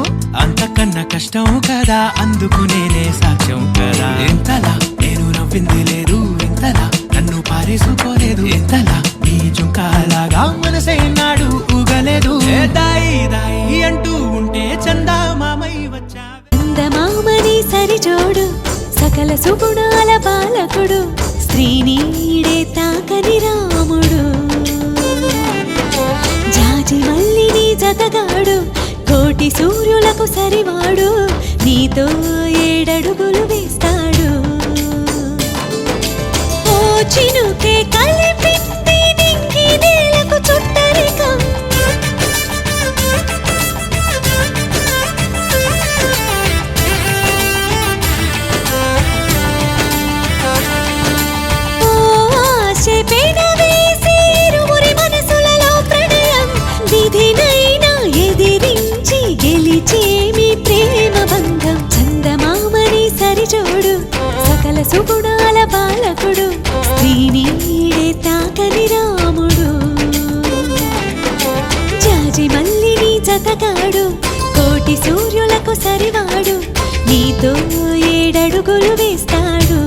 S7: అంతకన్నా కష్టం కదా, అందుకు నేనే సాక్ష్యం కదా. ఎంతలా నేను నవ్వింది లేదు, ఎంతలా నన్ను పారేసుకోలేదు, ఎంతలా నీ జుంకాలాగా మనసే నాడు ఊగలేదు. దాయి దాయి అంటూ ఉంటే చందా మామై వచ్చా.
S2: చందమామని సరిజోడు సకల సుగుణాల బాలకుడు, స్త్రీనీడే తాకని రాముడు. జాజి మల్లిని జతగాడు, కోటి సూర్యులకు సరివాడు, నీతో 7 అడుగులు వేస్తాడు. ఓ చినుకే కలిపింది నింగి నేలకు చుట్టరికం, విధినైనా ఎదిరించి గెలిచేమి ప్రేమ బంధం. చందమామని సరిజోడు సకల సుగుణాల బాలకుడు, స్త్రీనీడే తాకని రాముడు. జాజి మల్లిని జతగాడు, కోటి సూర్యులకు సరివాడు, నీతో 7 అడుగులు వేస్తాడు.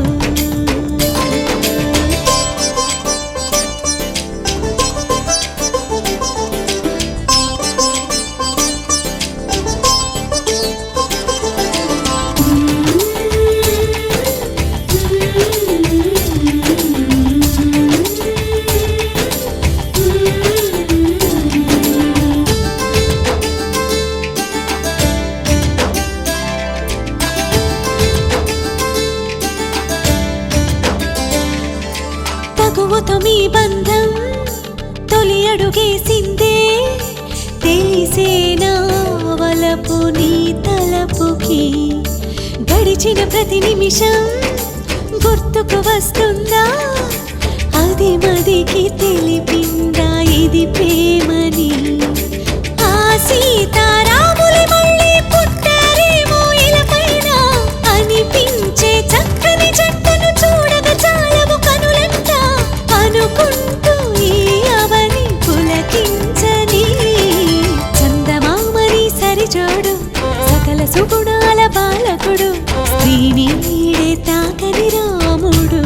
S2: తగువతో మీ బంధం తొలి అడుగేసిందే, తెలిసేనా వలపు నీ తలపుకి. గడిచిన ప్రతి నిమిషం గుర్తుకు వస్తుందా, అది మదికి తెలిపిందా ఇది ప్రేమని. ఆ సీతారాములు మళ్ళీ పుట్టారేమో ఇలపైన అనిపించే చక్కని జంటను చూడగా చాలవు కనులంట. అనుకుంటూ ఈ అవని పులకించని చందమామని సరిజోడు సకల సుగుణాల బాలకుడు, స్త్రీనీడే తాకని రాముడు.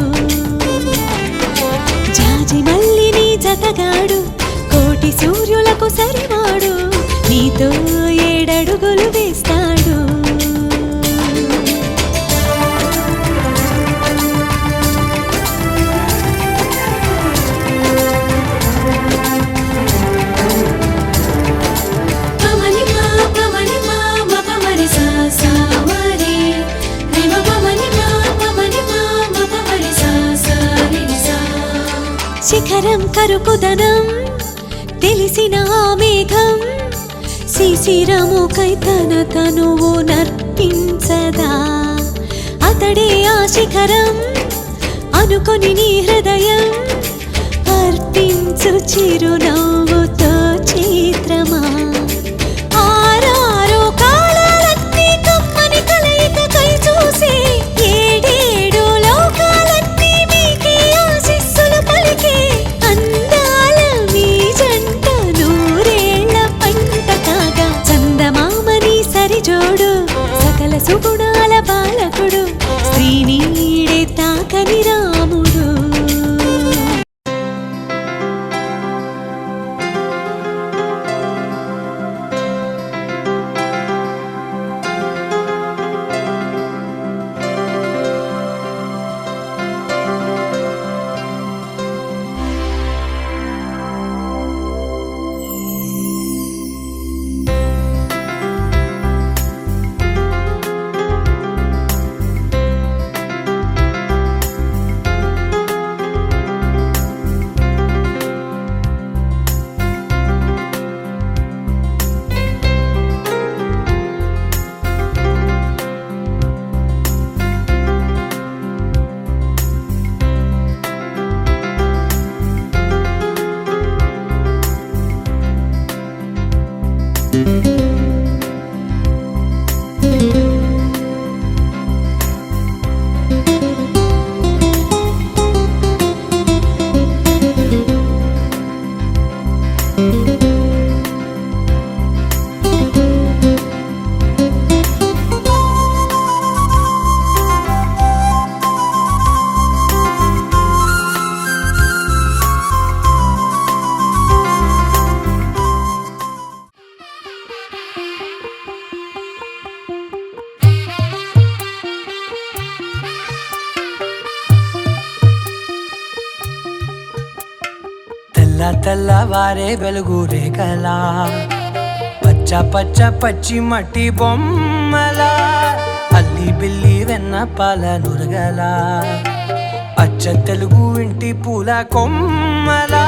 S2: జాజి మల్లిని జతగాడు, కోటి సూర్యులకు సరివాడు, నీతో 7 అడుగులు వేస్తాడు. శిఖరం కరుకుదనం తెలిసిన ఆ మేఘం, శిశిరముకై తన తనువు నర్పించదా. అతడే ఆ శిఖరం అనుకొని నీ హృదయం అర్పించు చిరునవ్వుతో చిత్రమా. ఆరారో కాలాలన్నీ కమ్మని కలయికకై చూసే, 7 లోకాలన్నీ మీకే ఆశీస్సులు పలికే. అందాల మీ జంట 100 ఏళ్ల పంట కాగా, చందమామని సరిజోడు సకల సుగుణాల బాలకుడు, స్త్రీనీడే తాకని రాముడు.
S7: తెల్లవారే వెలుగు రేఖలా పచ్చ పచ్చ పచ్చి మట్టి బొమ్మలా అల్లి బిల్లి వెన్న పాల నురగలా అచ్చ తెలుగు ఇంటి పూల కొమ్మలా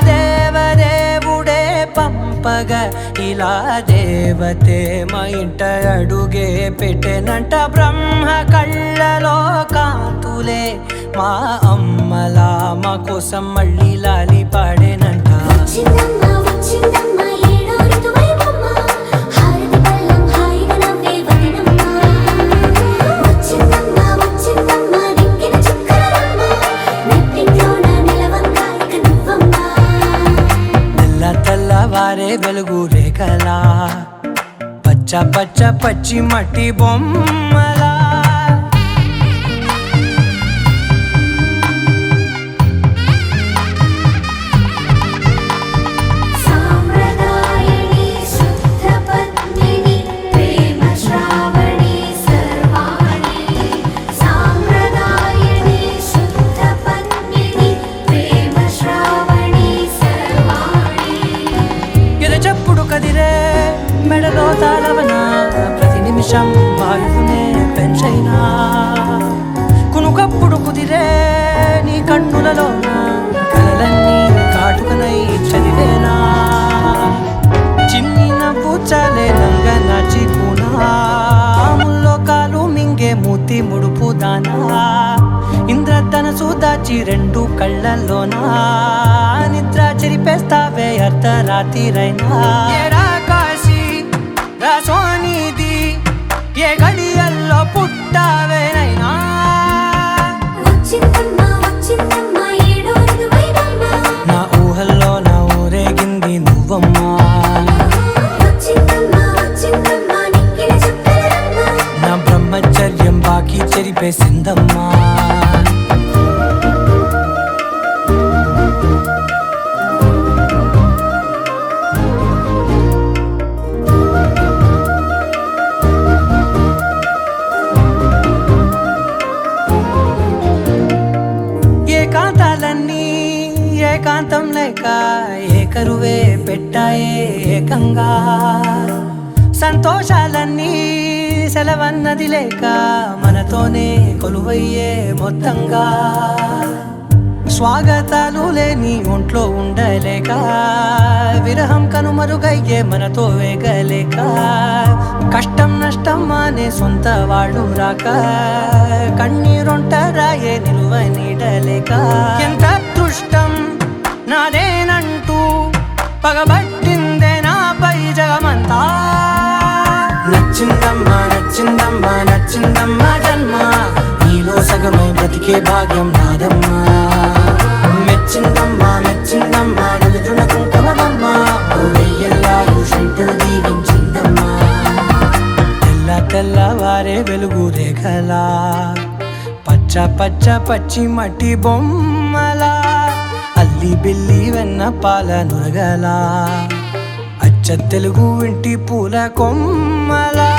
S7: దేవదేవుడే పంపగా ఇలా దేవతే మా ఇంట అడుగే పెట్టెనంట బ్రహ్మ కళ్ళలో కాంతులే మా అమ్మలా మా కోసం మళ్ళీ లాలి పాడేనంట
S2: వచ్చిందమ్మ వచ్చిందమ్మ ఏడో ఋతువైవమ్మ హారతి పళ్ళం హాయిగా నవ్వే వదనమ్మ వచ్చిందమ్మ వచ్చిందమ్మ దిక్కిన చుక్కలమ్మ నెట్టింట్లోన నిలవంగా ఇక నువ్వమ్మ
S7: తెల్లవారే వెలుగు రేఖలా పచ్చ పచ్చ పచ్చి మట్టి బొమ్మలా
S2: సామ్రదాయని శుద్ధ పద్మిని ప్రేమ శ్రావణి సర్వాణి సామ్రదాయని శుద్ధ పద్మిని ప్రేమ శ్రావణి సర్వాణి
S7: ఎరచప్పుడు కదిరే మెడలో తాళవన ప్రతి నిమిషం వాయునే పెంచైనా కునుకప్పుడు కుదిరే నీ కన్నులలోన కలలన్నీ కాటుకనై చదివేనా చిన్ని నవ్వు చాలే నంగ నాచి ముల్లో కాలు మింగే మూతి ముడుపు దానా ఇంద్రధనసు దాచి రెండు కళ్ళల్లోనా నిద్ర చెరిపేస్తావే అర్ధరాత్రిరైనా ఏరా కాశీ రా సోనిది ఏ గడియల్లో పుట్టావేనైనా
S2: వచ్చిందమ్మ వచ్చిందమ్మ ఏడో ఋతువైవమ్మ
S7: నా ఊహల్లో నా ఊరేగింది నువ్వమ్మా
S2: వచ్చిందమ్మ వచ్చిందమ్మ నిక్కిన చుక్కలమ్మ
S7: నా బ్రహ్మచర్యం బాకీ చెరిపేసిందమ్మా ఏకాంతాలన్నీ ఏకాంతం లేక ఏకరువే పెట్టాయే ఏకంగా సంతోషాలన్నీ సెలవన్నది లేక మనతోనే కొలువయ్యే మొత్తంగా స్వాగతాలు లేని ఒంట్లో ఉండలేక విరహం కనుమరుగయ్యే మనతో వేగలేక కష్టం నష్టం అనే సొంత వాళ్ళు రాక కన్నీరొంటరాయే నిలువ నీడలేక ఎంత అదృష్టం నాదేనంటూ పగబట్టిందే నాపై జగమంతా నచ్చిందమ్మా నచ్చిందమ్మా నచ్చిందమ్మా జన్మ నీలో సగమై బ్రతికే భాగ్యం నాదమ్మా మెచ్చిందమ్మా మెచ్చిందమ్మా నలుదున కుంకుమమ్మా వెయ్యల్లాలు శంకులు దీవించిందమ్మా తెల్లవారే వెలుగు రేఖలా పచ్చ పచ్చ పచ్చి మట్టి బొమ్మలా అల్లి బిల్లి వెన్న పాల నురగలా అచ్చ తెలుగు ఇంటి పూల కొమ్మలా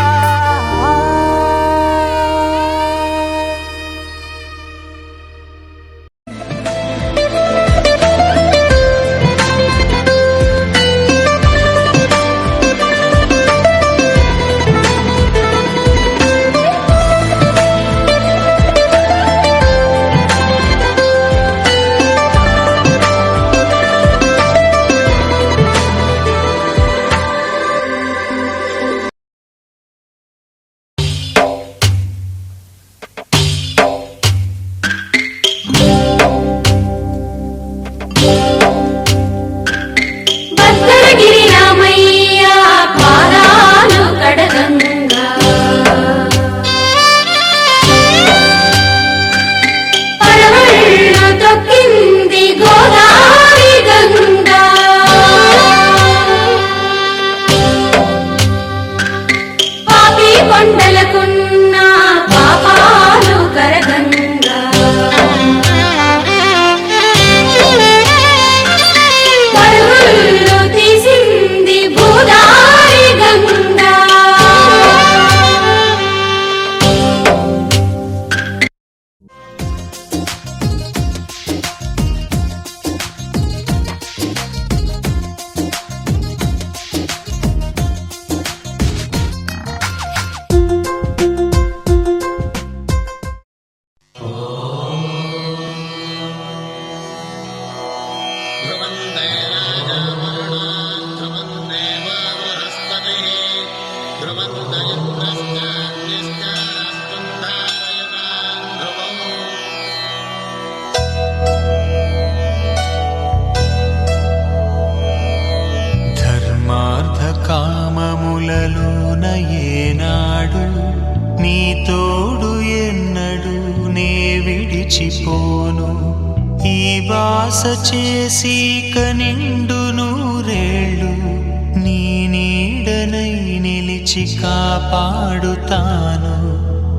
S7: గుండెలోన ఏనాడు నీ తోడు ఎన్నడు నే విడిచిపోను ఈ వాస చేసి కనిండు నూరేళ్ళు నీ నీడనై నిలిచి కాపాడుతాను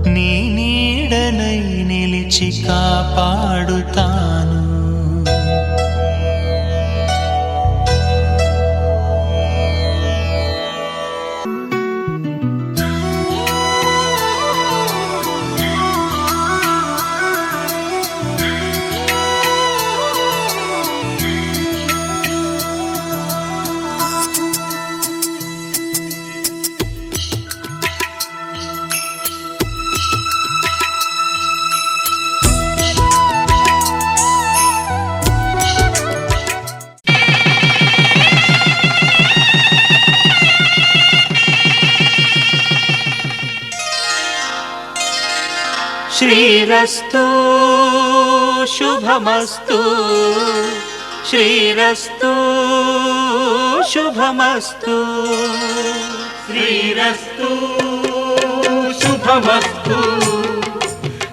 S7: నీ నీడనై నిలిచి కాపాడుతాను శ్రీరస్తు శుభమస్తు శ్రీరస్తు శుభమస్తు
S3: శ్రీరస్తు శుభమస్తు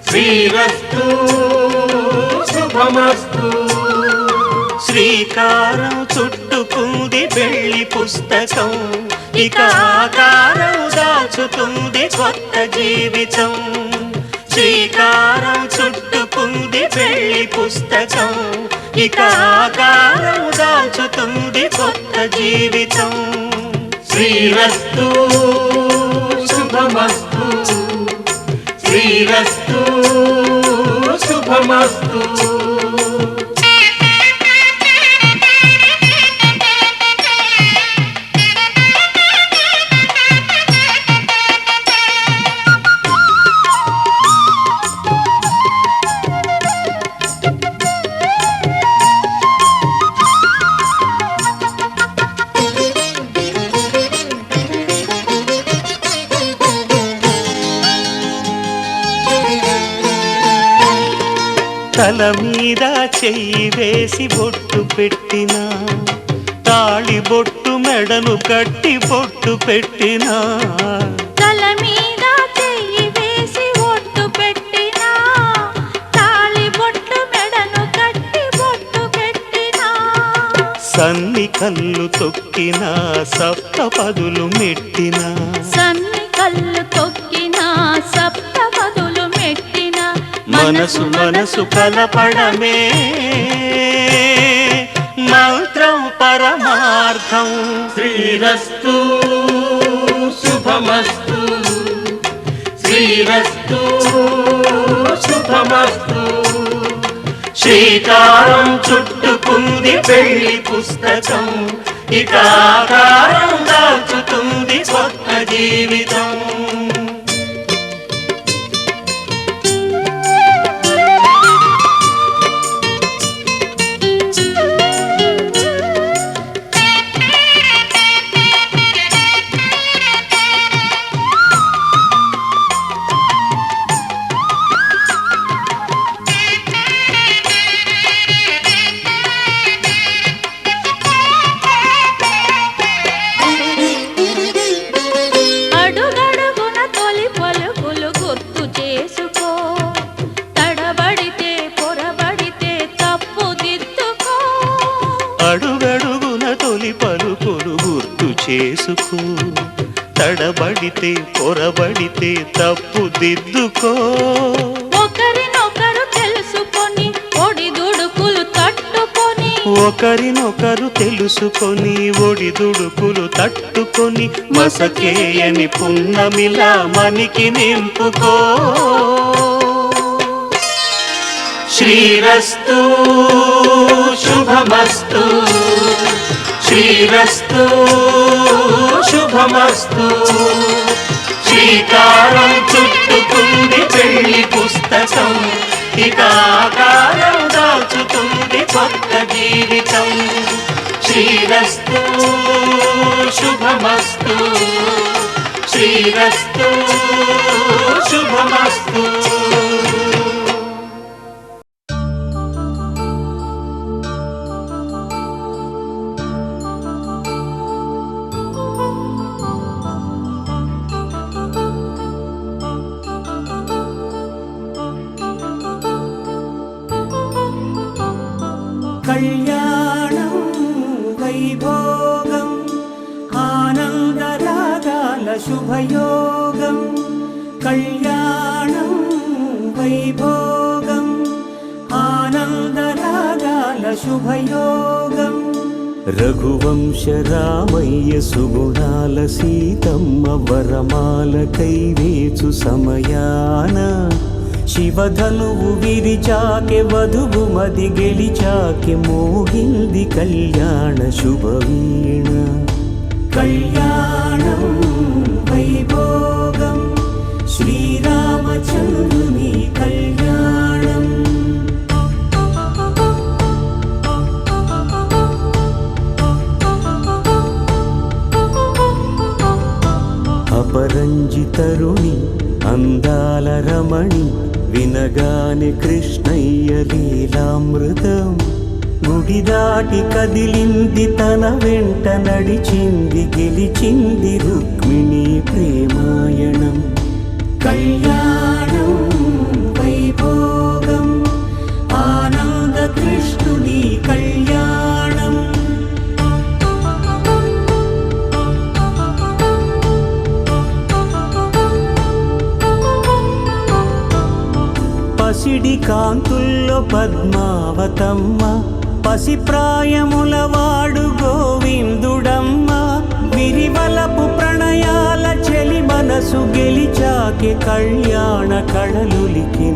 S3: శ్రీరస్తు శుభమస్తు
S7: శ్రీకారం చుట్టుకుంది పెళ్లి పుస్తకం ఇక ఆకారం దాచుతుంది కొత్త జీవితం శ్రీకారం చుట్టుకుంది పెళ్లి పుస్తకం ఇక ఆకారం దాచుతుంది కొత్త జీవితం
S3: శ్రీరస్తు శుభమస్తు శ్రీరస్తు శుభమస్తు
S7: తల మీద చెయ్యి వేసి బొట్టు పెట్టినా తాళి బొట్టు మెడను కట్టి బొట్టు పెట్టినా
S2: తల మీద చెయ్యి వేసి ఒట్టు పెట్టినా తాళి బొట్టు మెడను కట్టి బొట్టు పెట్టినా
S7: సన్ని కళ్ళు తొక్కినా సప్త పదులు మెట్టినా
S2: సన్ని కళ్ళు తొక్కినా సప్త పదులు మెట్టినా
S7: మనసు మనసు కలపడమే మంత్రం పరమార్థం
S3: శ్రీరస్తు శుభమస్తు శ్రీరస్తు శుభమస్తు
S7: శ్రీకారం చుట్టుకుంది పెళ్లి పుస్తకం ఇక ఆకారం దాచుతుంది కొత్త జీవితం
S2: అడుగడుగున తొలి పలుకులు గుర్తు చేసుకో తడబడితే పొరబడితే తప్పు దిద్దుకో
S7: అడుగడుగున తొలి పలుకులు గుర్తు చేసుకో తడబడితే పొరబడితే తప్పు దిద్దుకో
S2: ఒకరినొకరు తెలుసుకొని ఒడిదుడుకులు తట్టుకొని
S7: ఒకరినొకరు తెలుసుకొని ఒడిదుడుకులు తట్టుకొని మసకేయని పున్నమిలా మనికి నింపుకో శ్రీరస్తు శుభమస్తు శ్రీరస్తు శుభమస్తు శ్రీకారం చుట్టుకుంది పెళ్లి పుస్తకం ఇక ఆకారం దాచుతుంది కొత్త జీవితం శ్రీరస్తు శుభమస్తు శ్రీరస్తు శుభమస్తు
S6: శుభయోగం కళ్యాణం వైభోగం ఆనందరాగాల శుభయోగం రఘువంశ రామయ్య సుగుణాల సీతమ్మ వరమాల కైవేచు సమయాన శివధనువు విరిచాకె వధువు మది గెలిచాకె మోగింది కళ్యాణ శుభవీణ కళ్యాణం వైభోగం శ్రీరామచంద్రుని కళ్యాణం అపరంజి తరుణి అందాల రమణి వినగానే కృష్ణయ్య లీలామృతం గుడి దాటి కదిలింది తన వెంట నడిచింది గెలిచింది రుక్మిణి ప్రేమాయణం కళ్యాణం వైభోగం ఆనంద కృష్ణుని కళ్యాణం పసిడి కాంతుల్లో పద్మావతమ్మ పసిప్రాయముల వాడు గోవిందుడమ్మ విరివలపు ప్రణయాల చెలి మనసు గెలిచాకె కళ్యాణ కళలులికినాడమ్మ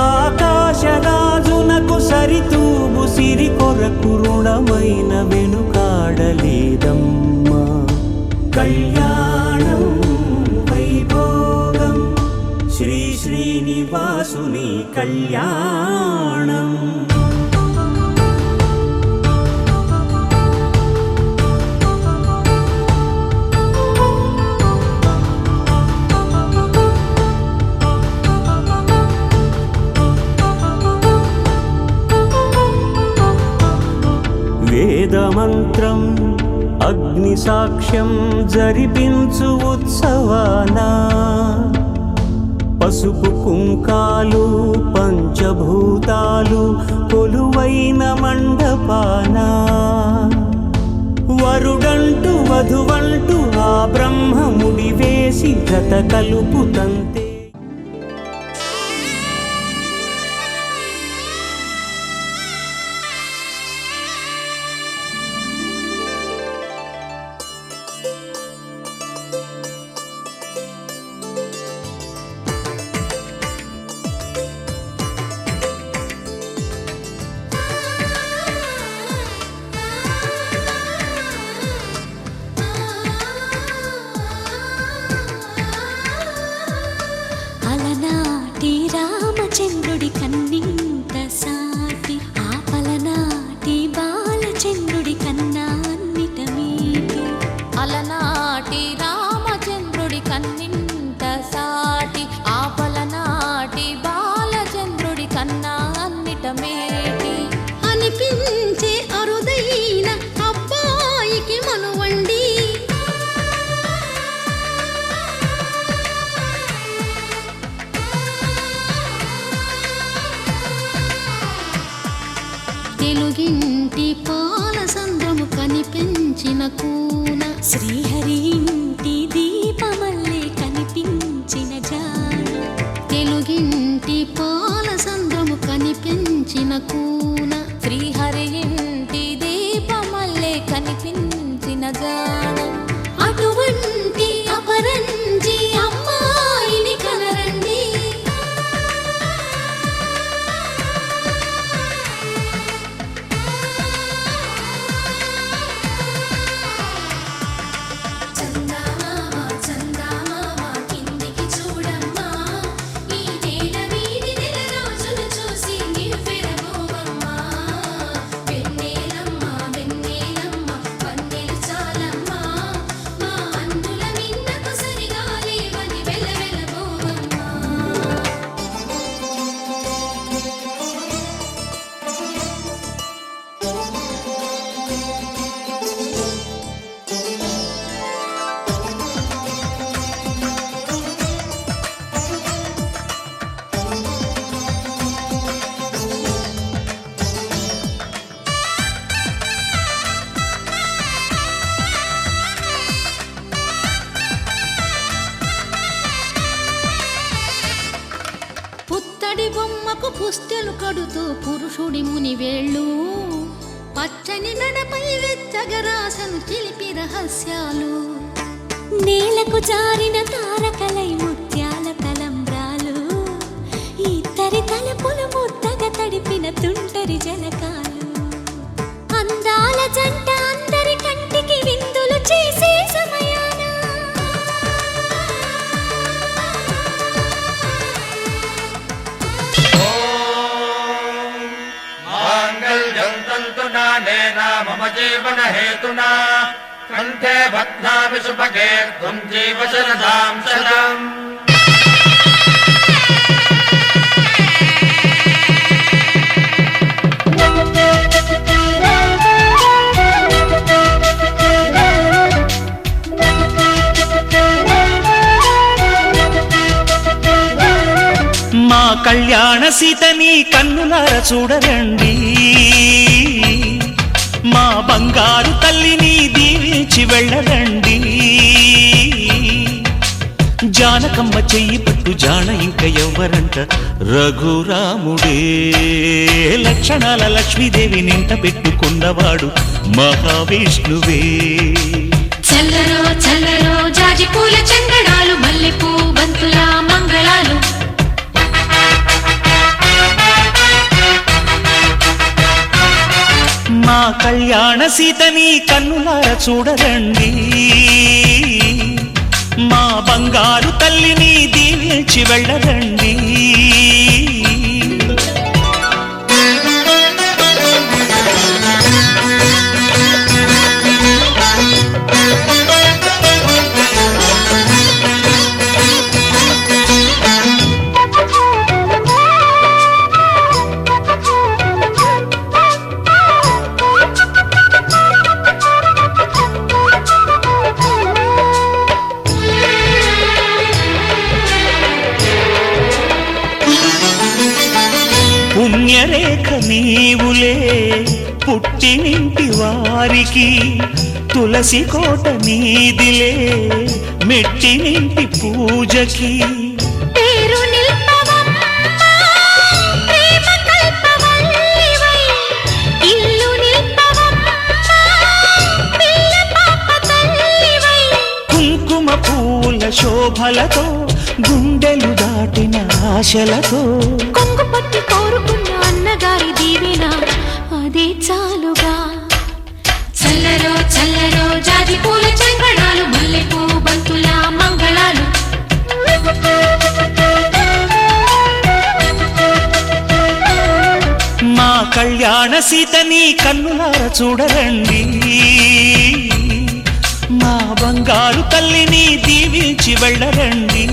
S6: ఆకాశరాజునకు సరితూబు సిరి కొరకు రుణమైన వెనుకాడలేదమ్మ కళ్యాణం వైభోగం శ్రీ శ్రీనివాసుని కళ్యాణం వేదమంత్రం అగ్ని సాక్ష్యం జరిపించు ఉత్సవానా పసుపు కుంకాలు పంచభూతాలు కొలువైన మండపాన వరుడంటూ వధువంటూ ఆ బ్రహ్మముడి వేసి గత కలుపుతంతే
S2: అలనాటి రామచంద్రుడి కన్నింత సాటి ఆపలనాటి బాలచంద్రుడి కన్నా అన్నిట మీటి
S8: అలనాటి రామచంద్రుడి కన్నింత సాటి ఆపలనాటి బాలచంద్రుడి కన్నా అన్నిట మేటి
S2: అనిపించే అరుదైన అబ్బాయికి మనువండి తెలుగింటి పాల సంద్రము కనిపించిన కూన శ్రీహరి ఇంటి దీపమల్లే కనిపించిన జాన తెలుగింటి పాల సంద్రము కనిపించిన కూన
S8: శ్రీహరి ఇంటి దీపమల్లే కనిపించిన జాన
S2: అటువంటి అపరంజి అమ్మాయిని కనరండి చందమామ చందమామ కిందికి చూడమ్మా ఈ నేల వీధి నెల రోజులు చూసి నివ్వెరబోవమ్మా వెన్నెలమ్మ వెన్నెలమ్మ వన్నెలు చాలమ్మా
S8: పుస్తెలు కడుతూ పురుషుడి ముని వేళ్ళు పచ్చని గడపై వెచ్చగరాసను చిలిపి రహస్యాలు నేలకు జారిన తారకలై ముత్యాల తలంబ్రాలు ఇద్దరి తలపులు ముద్దగా తడిపిన తుంటరి జలకాలు అందాల జంట అందరి కంటికి విందులు చేసే సమయాన
S3: मम जीवन हेतुना कंठे बध्नामि सुभगे त्वं जीव शरदां शतम्
S6: మా కళ్యాణ సీతని కన్నులార చూడరండి మా బంగారు తల్లిని దీవించి వెళ్ళరండి జానకమ్మ చెయ్యి పట్టు జాన ఇంక ఎవ్వరంట రఘురాముడే లక్షణాల లక్ష్మీదేవి నింట పెట్టుకున్నవాడు మహావిష్ణువే
S2: చల్లరో చల్లరో జాజి పూల చందనాలు మల్లెపూ బంతుల మంగళాలు
S6: మా కళ్యాణ సీతని కన్నులార చూడరండి మా బంగారు తల్లిని దీవించి వెళ్ళరండి పుణ్యరేఖ నీవులే పుట్టినింటి వారికి తులసి కోట నీదిలే మెట్టినింటి పూజకి
S8: పేరు నిల్పవమ్మా ప్రేమ కల్పవల్లివై ఇల్లు నిల్పవమ్మా పిల్ల పాప తల్లివై
S6: కుంకుమ పూల శోభలతో గుండెలు దాటిన ఆశలతో
S8: కొంగు పట్టి కోరుకున్న అన్నగారి దీవెన అదే చాలుగా
S2: చల్లరో చల్లరో జాజి పూల చందనాలు మల్లెపూ బంతుల మంగళాలు
S6: మా కళ్యాణ సీతని కన్నులార చూడరండి మా బంగారు తల్లిని దీవించి వెళ్ళరండి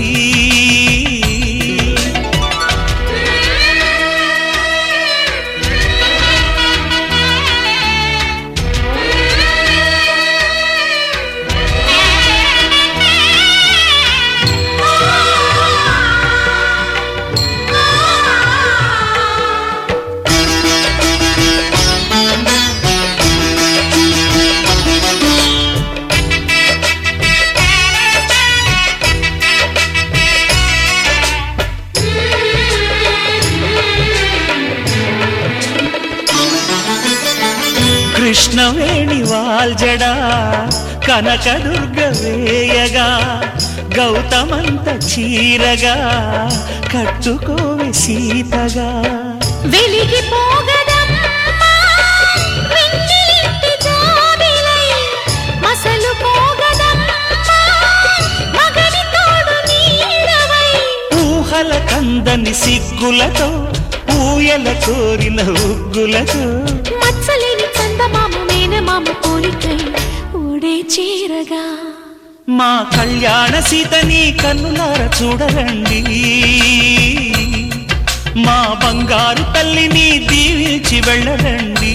S6: కృష్ణవేణి వాల్జడా కనకదుర్గ వేయగా గౌతమంత చీరగా కట్టుకోవి సీతగా
S8: వెలిగిపోగదమ్మా వెన్నెలింటి జాబిలై మసలు పోగదమ్మా మగని తోడు నీడవై
S6: ఊహల కందని సిగ్గులతో ఊయల కోరిన ఉగ్గులతో
S8: మచ్చలేని చందమామ మేనమామ పోలికై ఓడే చీరగా
S6: మా కళ్యాణ సీతని కన్నులార చూడరండి మా బంగారు తల్లిని దీవించి వెళ్ళరండి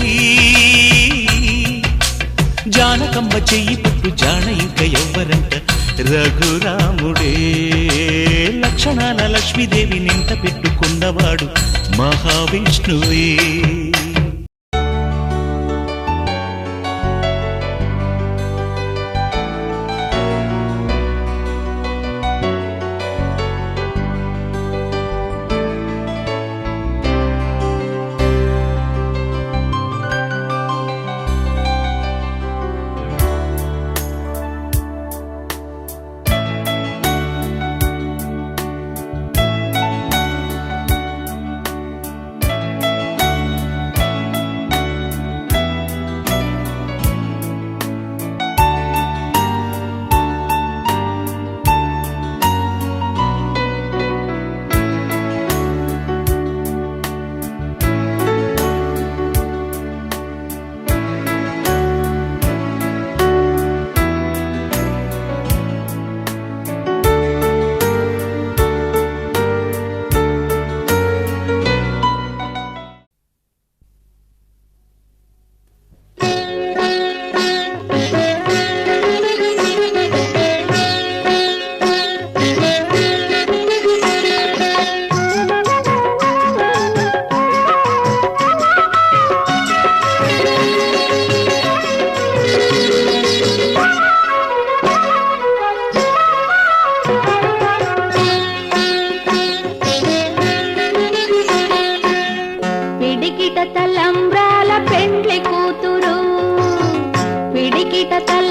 S6: జానకమ్మ చెయ్యి పట్టు జాన ఇంక ఎవ్వరంట రఘురాముడే లక్షణాల లక్ష్మీదేవి నింట పెట్టుకున్నవాడు మహావిష్ణువే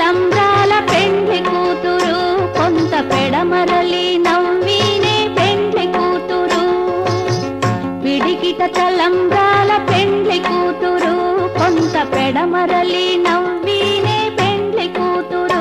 S8: తలంబ్రాల పెండ్లి కూతురు కొంత పెడమరలి నవ్వినే పెండ్లి కూతురు పిడికిట తలంబ్రాల పెండ్లి కూతురు కొంత పెడమరలి నవ్వినే పెండ్లి కూతురు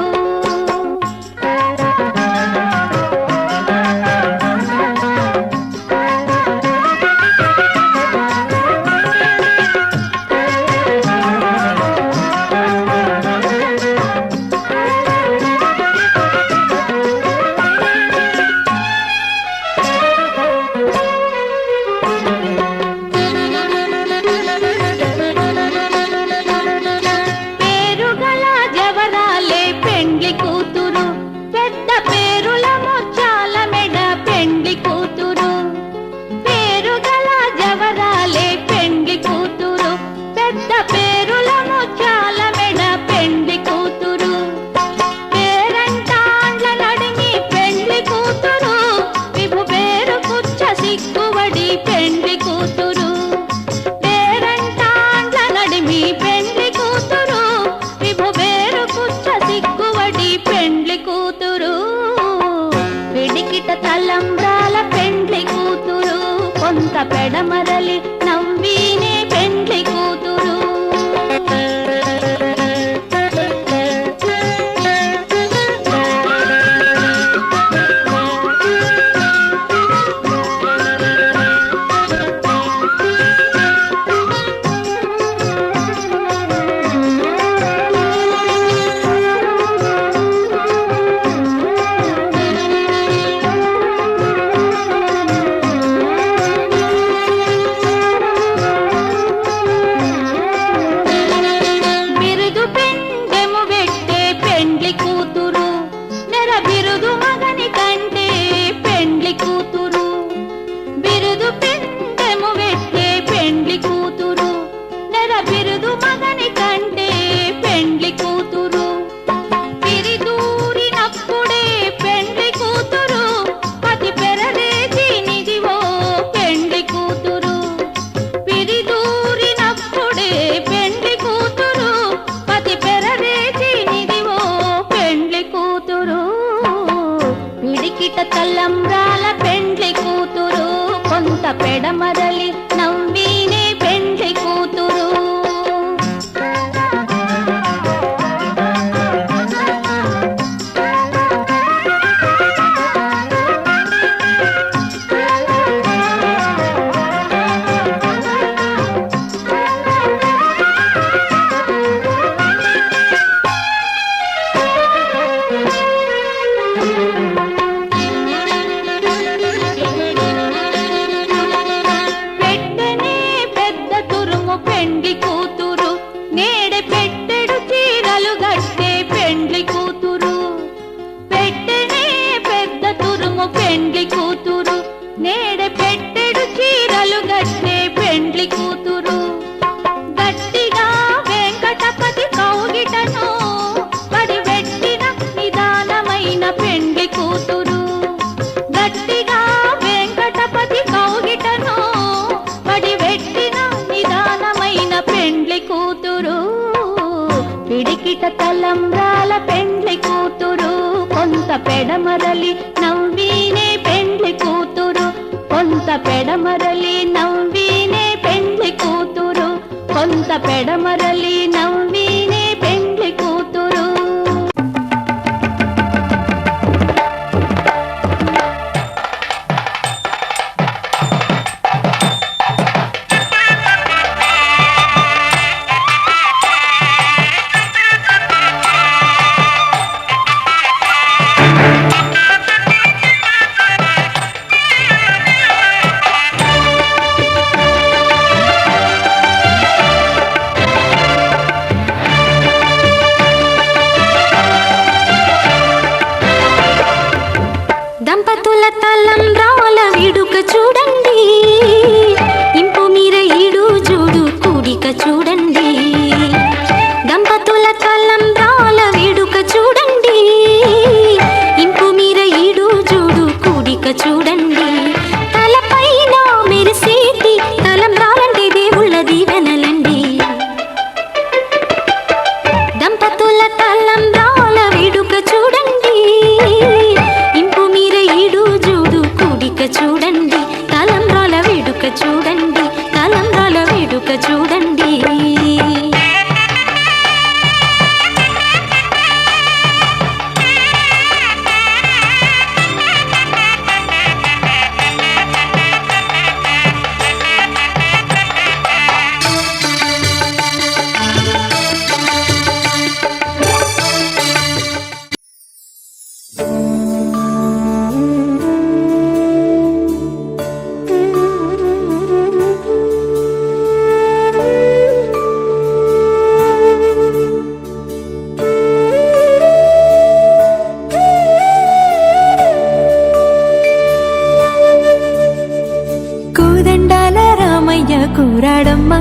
S8: తలంబ్రాల పెండ్లి కూతురు కొంత పెడమరలి నవ్వినే పెండ్లి కూతురు తలంబ్రాల పెండ్లి కూతురు కొంత పెడమరలి నవ్వినే పెండ్లి కూతురు పిడికిట తలంబ్రాల పెండ్లి కూతురు కొంత పెడమరలి నవ్వినే పెండ్లి కూతురు కొంత పెడమరలి నవ్వినే పెండ్లి కూతురు కొంత పెడమరలి నవ్వినే పెండ్లి కూతురు
S2: కోరాడమ్మా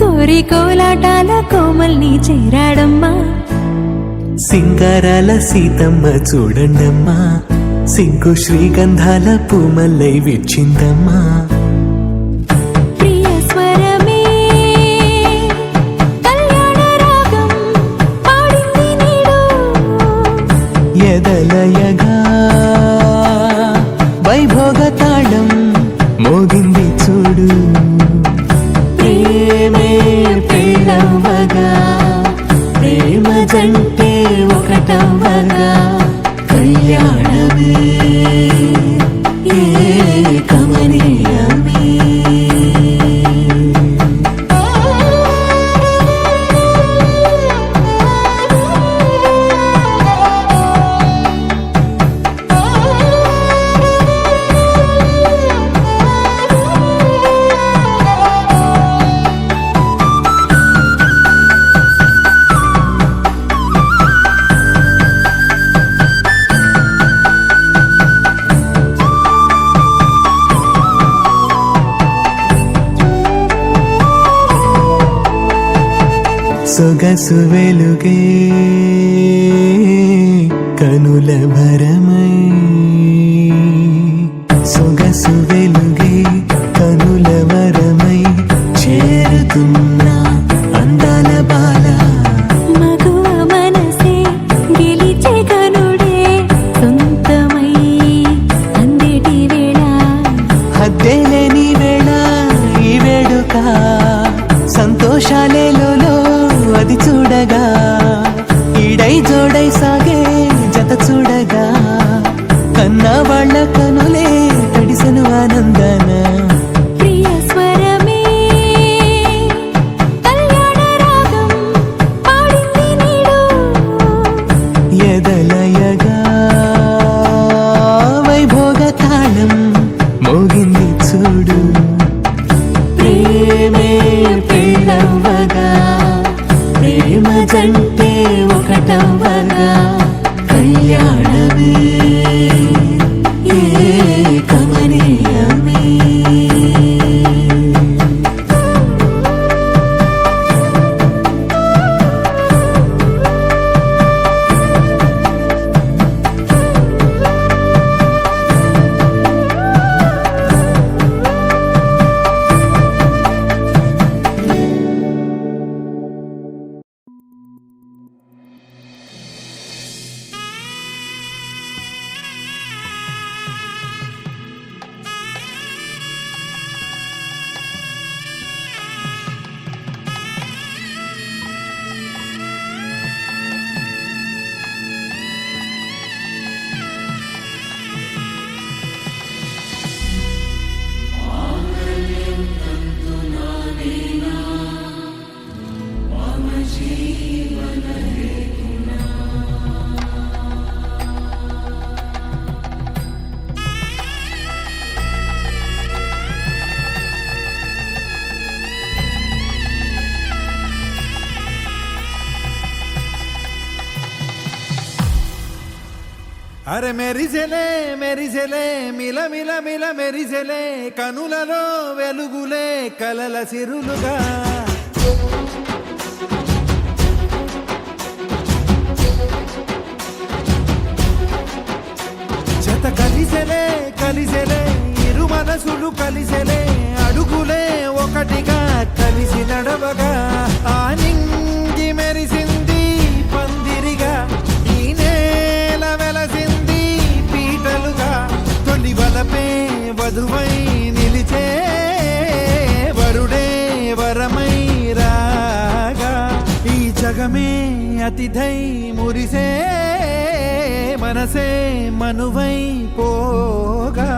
S2: కోరి కోలాటాల కోమల్ని చేరాడమ్మా
S5: సింగారాల సీతమ్మ చూడండమ్మా సింగు శ్రీగంధాల పూమల్లై విచ్చిందమ్మా
S2: ప్రియ స్వరమే కళ్యాణ రాగం పాడింది నీడు
S5: ఎదలయగా వైభోగ తాళం మోగింది చూడు ప్రేమే పెళ్ళవగా ప్రేమ జంటే ఒకటవగా కళ్యాణమే కమనీయమే సొగసు వెలుగే కనుల భరమై సొగసు వెలుగే కనుల వరమై చేరుతున్న అందాల బాల
S2: మగువ మనసే గెలిచే కనుడే సొంతమై అందేటి వేళ
S5: హద్దేలేని వేళ ఈ వేడుక సంతోషాలేలో అది చూడగా ఈడై జోడై సాగే జత చూడగా కన్నా వాళ్ళ కనులే తడిసెను ఆనందన
S2: ప్రియ స్వరమే కళ్యాణ రాగం పాడింది నీడు
S5: ఎదలయగా వైభోగ తాళం మోగింది చూడు ప్రేమే పెళ్ళవగా ప్రేమ జంటే ఒకటవగా కళ్యాణమే కమనీయమే
S9: అరే మెరిసెలే మెరిసెలే మిల మిల మిల మెరిసెలే కనులలో వెలుగులే కలల సిరులుగా జత కలిసెలే కలిసెలే ఇరు మనసులు కలిసెలే అడుగులే ఒకటిగా కలిసి నడవగా ఆ నింగి మెరిసింది పందిరిగా ఈ నేల వెలసింది పీటలుగా తొలి వలపే వధువై నిలిచే వరుడే వరమై రాగా ఈ జగమే అతిథై మురిసే మనసే మనువై పోగా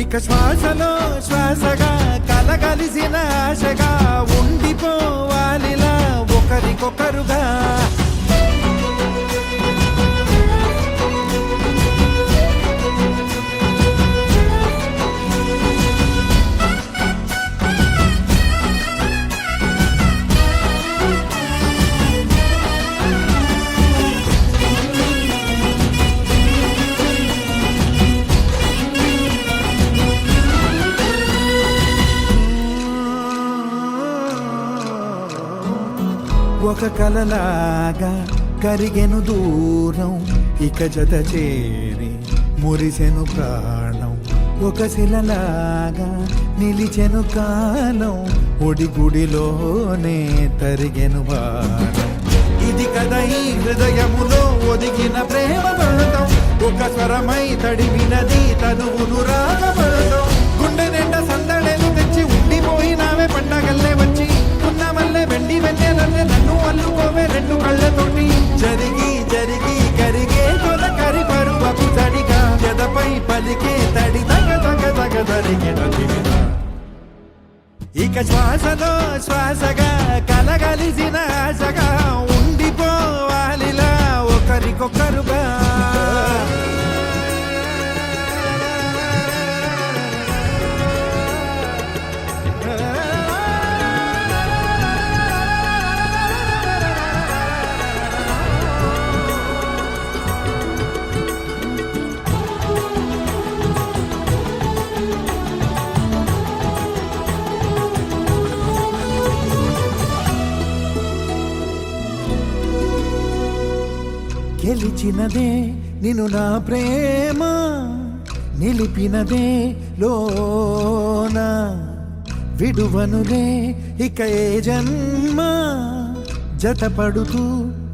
S9: ఇక శ్వాసలో శ్వాసగా కలగలిసిన ఆశగా ఉండిపోవాలిలా ఒకరికొకరుగా ఒక కలలాగా కరిగెను దూరం ఇక జత చేరి మురిసెను ప్రాణం ఒక శిలలాగా నిలిచెను కాలం ఒడిగుడిలోనే తరిగెను బాణం ఇది కదా ఈ హృదయములో ఒదిగిన ప్రేమ పడతాం ఒక స్వరమై తడివినది తనువును రాగపడతాం గుండె నిండా సందడేలు తెచ్చి ఉండిపోయినావే పండగల్లే వచ్చి ఉన్న మల్లె వెండి వెన్నెలల్లే నన్ను అల్లుకోవే రెండు కళ్ళతోటి జరిగి జరిగి కరిగే తొలకరి పరువపు తడిగా ఎదపై పలికే తడి తగ తగ తగ జరిగిన దివిన ఇక శ్వాసలో శ్వాసగా కలగలిసిన ఆశగా ఉండిపోవాలిలా ఒకరికొకరుగా గెలిచినదే నిన్ను నా ప్రేమ నిలిపినదే లోన విడువనులే ఇక ఏ జన్మ జతపడుతూ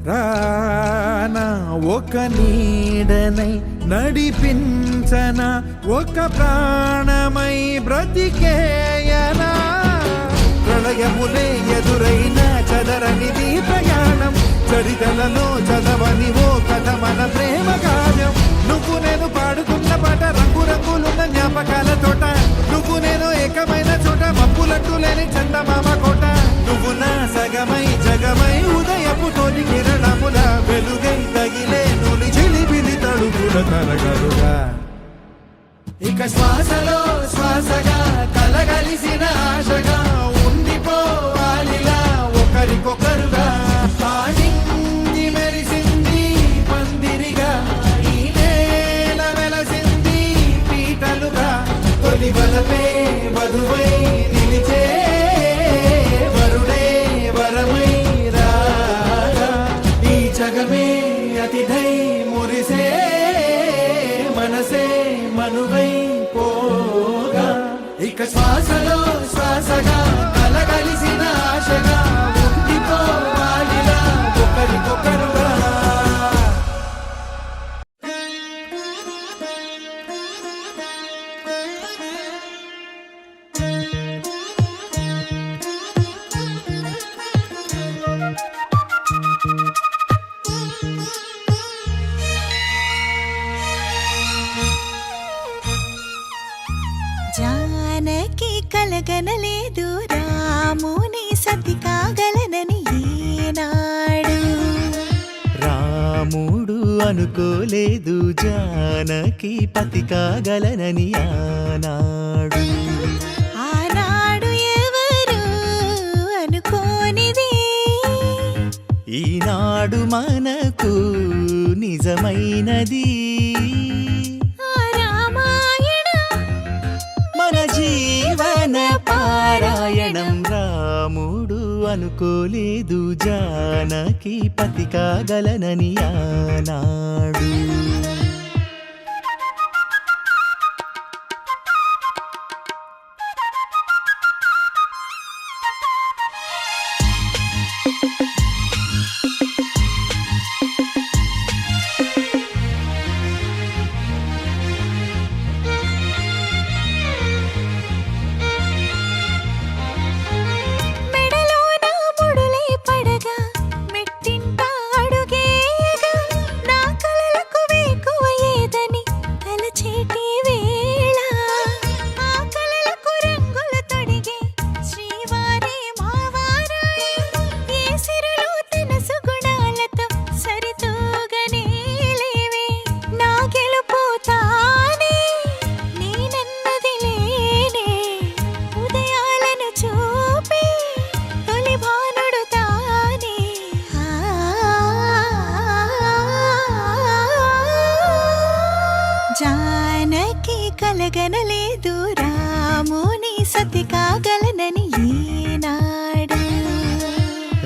S9: రానా ఒక నీడనై నడిపించన ఒక ప్రాణమై బ్రతికేయనా ప్రళయములే ఎదురైన చదరనిది ప్రయాణం చరితలలో చదవని ఓ కథ మన ప్రేమ కావ్యం నువ్వు నేను పాడుతున్న పాట రంగు రంగులున్న జ్ఞాపకాల తోట నువ్వు నేను ఏకమైన చోట మప్పులట్టు లేని చందమామ కోట నువ్వు నా సగమై జగమై ఉదయపు తోటి కిరణముల వెలుగై తగిలే నులి చిలిపిలి తడుపుల తరగలుగా ఇక శ్వాసలో శ్వాసగా కలగలిసిన ఆశగా ఉండిపోవాలిలా ఒకరికొకరుగా పాడింది మెరిసింది పందిరిగా ఈ నేల వెలసింది పీటలుగా తొలి వలపే వధువై నిలిచే వరుడే వరమై రాగా ఈ జగమే అతిథై మురిసే మనసే మనువై పోగా ఇక శ్వాసలో శ్వాసగా కలగలిసిన ఆశగా ఉండిపోవాలిలా ఒకరికొకరుగా
S2: జానకి కలగనలేదు రాముని సతి కాగలనని ఈనాడు
S6: రాముడు అనుకోలేదు జానకి పతి కాగలనని ఆనాడు
S2: ఆనాడు ఎవరు అనుకోనిది
S6: ఈనాడు మనకు నిజమైనది
S2: ఆ రామాయణం
S6: మన జీవన పారాయణం రాముడు అనుకోలేదు జానకి పతి కాగలనని ఆనాడు
S2: మెడలోన ముడులే పడగా మెట్టింట అడుగేయగా నా కలలకు వేకువ ఏదని తలచేటి వేళ ఆ కలలకు రంగులు తొడిగే శ్రీవారే మావారాయే ఏ సిరులు తన సుగుణాలతో సరితూగనే లేవే నా గెలుపు తానే నేనన్నది లేనే ఉదయాలను చూపే తొలి భానుడు తానే జానకి కలగనలేదు రాముని సతి కాగలనని ఈనాడు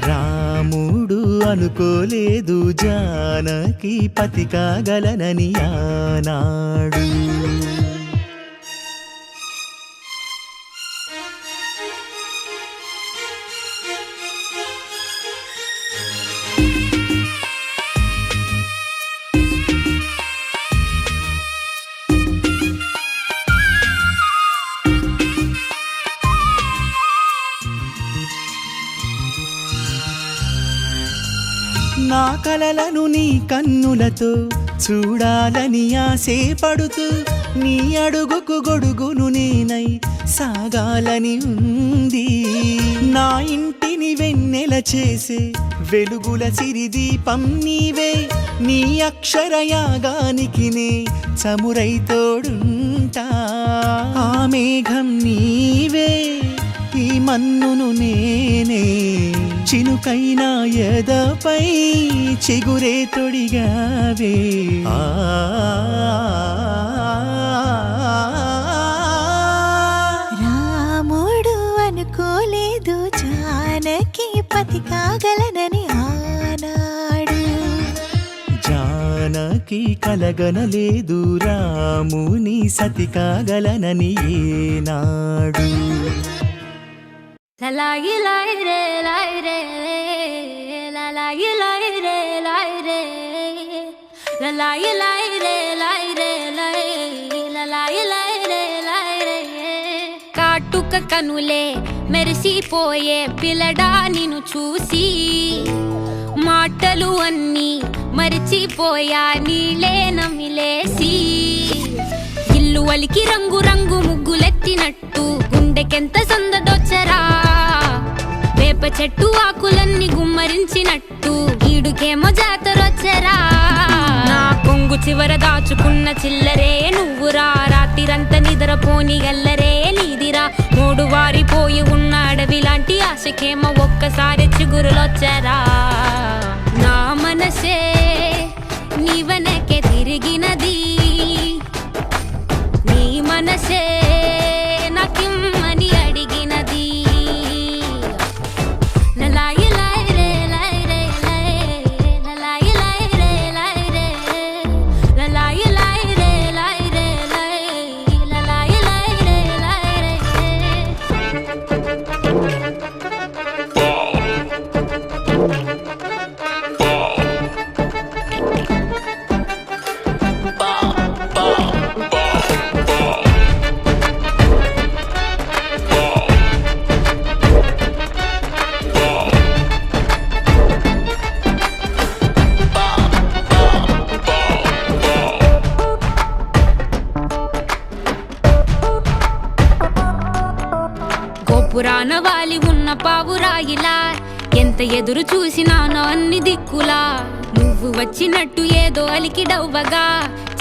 S6: రాముడు అనుకోలేదు జానకి పతి కాగలనని ఆనాడు. నా కలలను నీ కన్నులతో చూడాలని ఆశే పడుతూ నీ అడుగుకు గొడుగును నేనై సాగాలని ఉంది. నా ఇంటిని వెన్నెల చేసే వెలుగుల సిరిదీపం నీవే. నీ అక్షరయాగానికి నే చమురై తోడుంటా. ఆ మేఘం నీవే, ఈ మన్నును నేనే, చినుకైనా ఎదపై చిగురే తొడిగావే.
S2: రాముడు అనుకోలేదు జానకి పతి కాగలనని ఆనాడు.
S6: జానకి కలగనలేదు రాముని సతి కాగలనని ఏనాడు.
S2: లలాయి లాయి రే లాయి రే లలాయి లాయి రే లాయి రే లలాయి లాయి రే లాయి రే లలాయి లాయి రే లాయి రే. కాటుక కనులే మెరిసిపోయే పిల్లడా నిన్ను చూసి, మాటలు అన్నీ మరిచిపోయా నీళ్ళే నమిలేసి. ఇల్లు వలికి రంగు రంగు ముగ్గులెత్తినట్టు గుండెకెంత సందడొచ్చరా. వేప చెట్టు ఆకులన్నీ గుమ్మరించినట్టు ఈడుకేమో జాతరొచ్చరా. నా కొంగు చివర దాచుకున్న చిల్లరే నువ్వురా. రాత్రిరంతా నిద్రపోని గల్లరే నీదిరా. మూడు వారిపోయి ఉన్న అడవి లాంటి ఆశకేమో ఒక్కసారి చిగురులొచ్చరా. నా మనసే నీ వెనకే తిరిగినది, నీ మనసే నాకిమ్మని అడిగినది. లలాయి లాయి రే లాయి రే లలాయి లాయి రే లాయి రే లలాయి లాయి రే లాయి రే లలాయి లాయి రే లాయి రే. పురాణ వాలి ఉన్న పావురాయిలా ఎంత ఎదురు చూసినానో అన్ని దిక్కులా. నువ్వు వచ్చినట్టు ఏదో అలికిడవ్వగా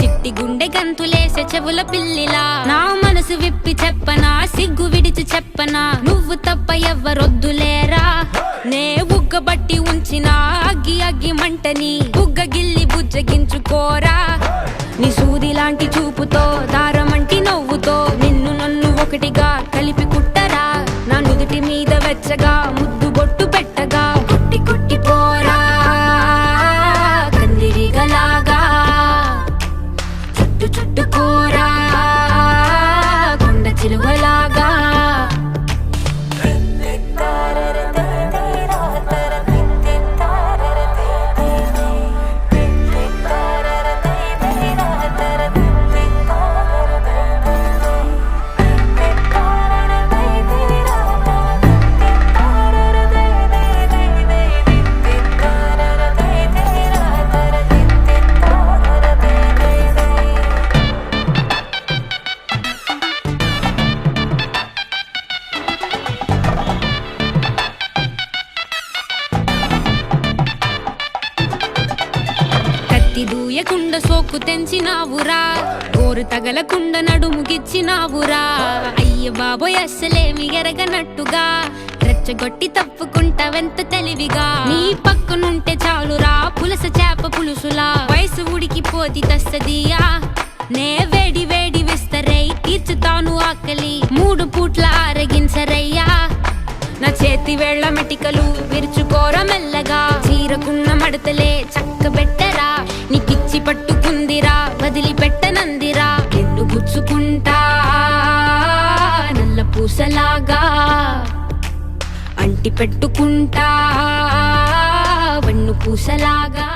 S2: చిట్టి గుండె గంతులేసే చెవుల పిల్లిలా. నా మనసు విప్పి చెప్పనా, సిగ్గు విడిచి చెప్పనా, నువ్వు తప్ప ఎవ్వరొద్దులేరా. నే బుగ్గబట్టి ఉంచిన అగ్గి అగ్గి మంటని బుగ్గ గిల్లి బుజ్జగించుకోరా. నీ సూది లాంటి చూపుతో దారమంటి నవ్వుతో నిన్ను నన్ను ఒకటిగా కలిపి కుట్టరా. నా నుదుటి మీద వెచ్చగా ముద్దు బొట్టు పెట్టగా కుట్టి కుట్టి పోరా. కందిరిగలాగా చుట్టు చుట్టుకోరా కొండ చిలువలాగా. దూయకుండ సోకు తెంచినావురా, గోరు తగలకుండ నడుముగిచ్చినావురా. అయ్య బాబోయ్ అస్సలేమి ఎరగనట్టుగా రెచ్చగొట్టి తప్పుకుంటావెంత తెలివిగా. నీ పక్కనుంటే చాలురా పులస చేప పులుసులా. వయసు ఉడికిపోతి తస్తదియా. నే వేడి వేడి విస్తరై తీర్చుతాను ఆకలి, 3 పూట్ల ఆరగించరయ్యా. నా చేతి వేళ్ల మెటికలు విరుచుకోర మెల్లగా చీరకున్న మడతలే చక్కబెట్టరా నీకిచ్చి పట్టుకుందిరా వదిలిపెట్టనందిరా ఎన్ను గుచ్చుకుంటా నల్ల పూసలాగా అంటి పెట్టుకుంటా వన్ను పూసలాగా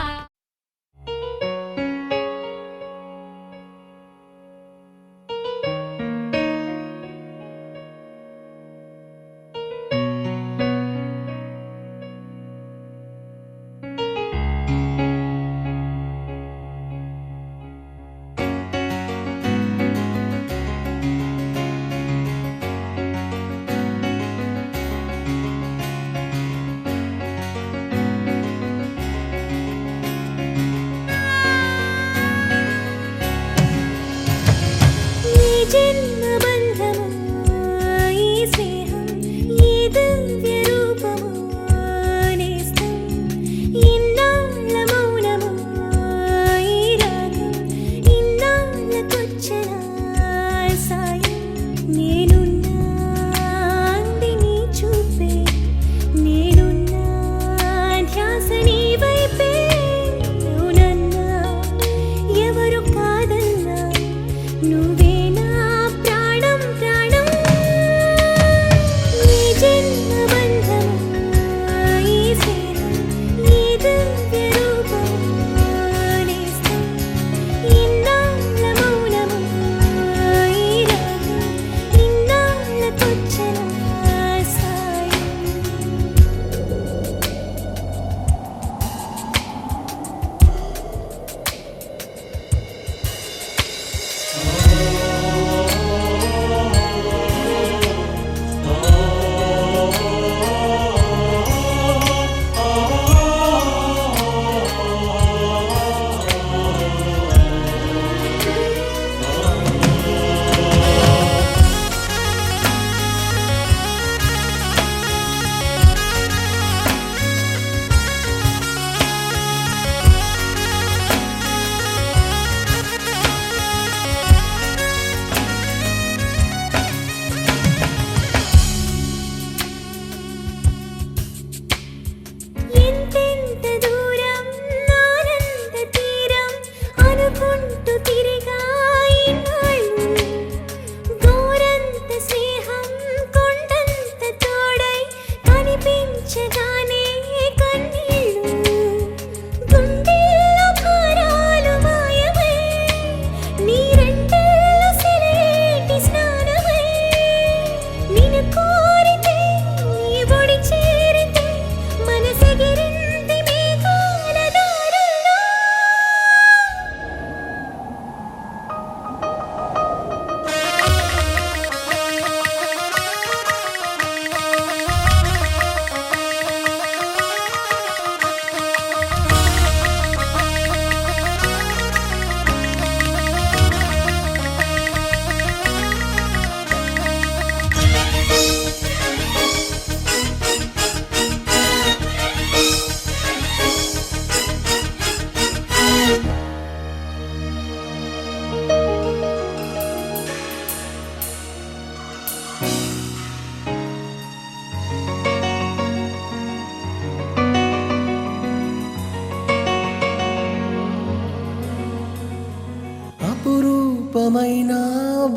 S1: అపురూపమైన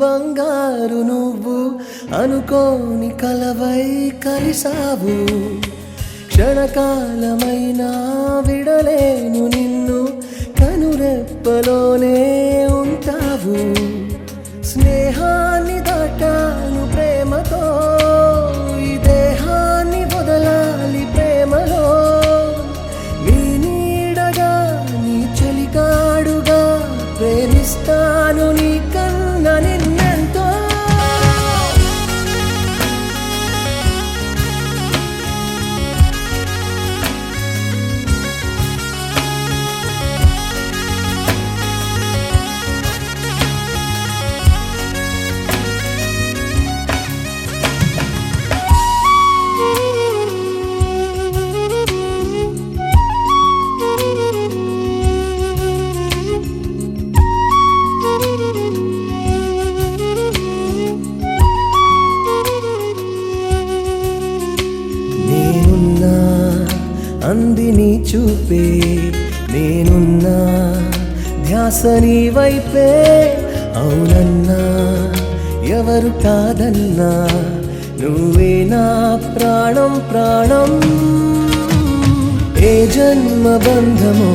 S1: బంగారు నువ్వు అనుకోని కలవై కలిసావు క్షణకాలమైన విడలేను నిన్ను కనురెప్పలోనే ఉంటావు స్నేహాన్ని దాటాను ప్రేమతో ఈ దేహాన్ని వదలాలి ప్రేమలో నీ నీడగా నీ చలికాడుగా ప్రేమిస్తాను నీ కన్న నిన్నెంతో
S5: చూపే నేనున్నా ధ్యాస నీ వైపే అవునన్నా ఎవరు కాదన్నా నువ్వే నా ప్రాణం ప్రాణం ఏ జన్మ బంధమో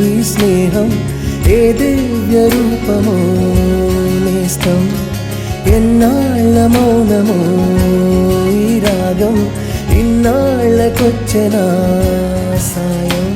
S5: ఈ స్నేహం ఏ దివ్య రూపమో నేస్తం ఎన్నాళ్ళ మౌనమో ఈ రాగం ఇన్నాళ్ళకొచ్చిన సాయం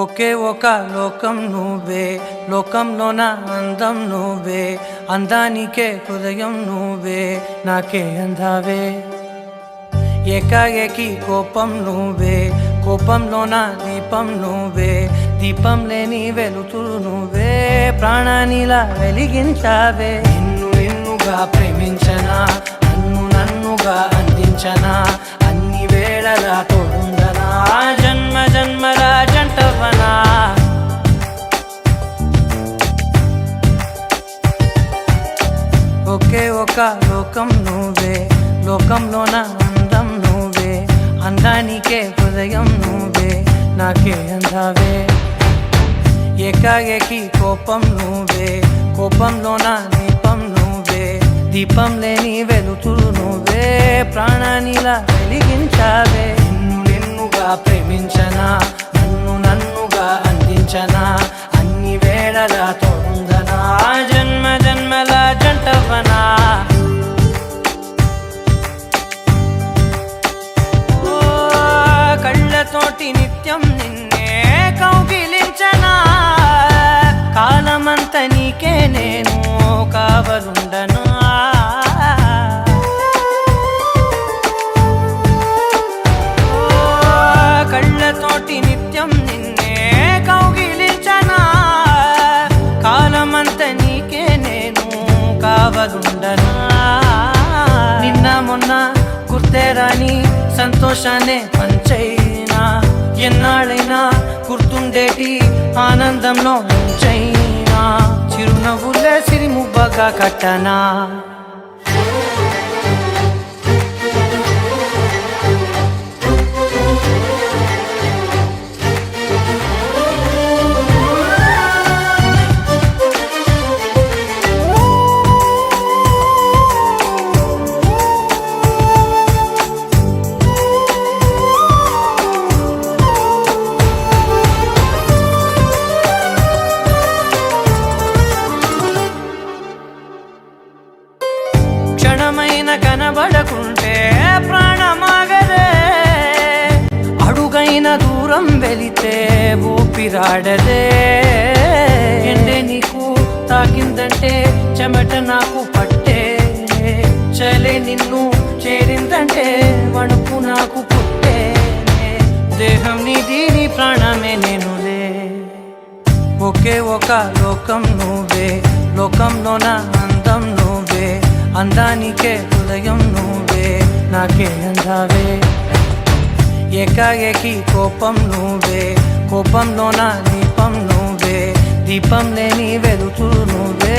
S10: ఒకే ఒక లోకం నువ్వే, లోకంలో నా అందం నువ్వే, అందానికే హృదయం నువ్వే, నాకే అందావే. ఏకాఏకి కోపం నువ్వే, కోపంలో నా దీపం నువ్వే, దీపం లేని వెలుతురు నువ్వే, ప్రాణానిలా వెలిగించావే. నిన్ను నిన్నుగా ప్రేమించనా, నన్ను నన్నుగా అందించనా, అన్ని వేళలా తోడుందనా, జన్మ జన్మల జంటవనా. ఒకే ఒక లోకం నువ్వే, లోకంలోన అందం నువ్వే, అందానికే హృదయం నువ్వే, నాకే అందావే. ఏకాఏకి కోపం నువ్వే, కోపంలోన దీపం నువ్వే, దీపం లేని వెలుతురు నువ్వే, ప్రాణానిలా వెలిగించావే. నిన్నుగా ప్రేమించనా, నన్నుగా అందించనా, అన్ని వేళలా తోడుందనా, జన్మ జన్మల జంటవనా. కళ్ళతోటి నిత్యం నిన్నే కౌగిలించనా, కాలమంత నీకే నేను కావలుండనా. కళ్ళతోటి నిత్యం నిన్నే కౌగిలించనా, కాలమంత నీకే నేను కావలుండనా. నిన్న మొన్న గుర్తేరాని సంతోషాన్ని పంచైనా, ఎన్నాళ్ళైనా గుర్తుండేటి ఆనందంలో ముంచైనా, చిరునవ్వులే సిరిముబ్బగా కట్టనా. క్షణమైన కనబడకుంటే ప్రాణమాగదే, అడుగైన దూరం వెళితే ఊపిరాడదే. ఎండే నీకు తాకిందంటే చెమట నాకు పట్టే, చలే నిన్ను చేరిందంటే వణుకు నాకు పుట్టే, దేహం నీది నీ ప్రాణమే నేనులే. ఒకే ఒక లోకం నువ్వే, లోకంలోన అందం నువ్వే, అందానికే హృదయం నువ్వే, నాకే అందావే. ఏకాఏకి కోపం నువ్వే, కోపంలోన దీపం నువ్వే, దీపం లేని వెలుతురు నువ్వే,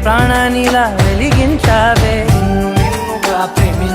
S10: ప్రాణానిలా వెలిగించావే. నిన్నుగా ప్రేమి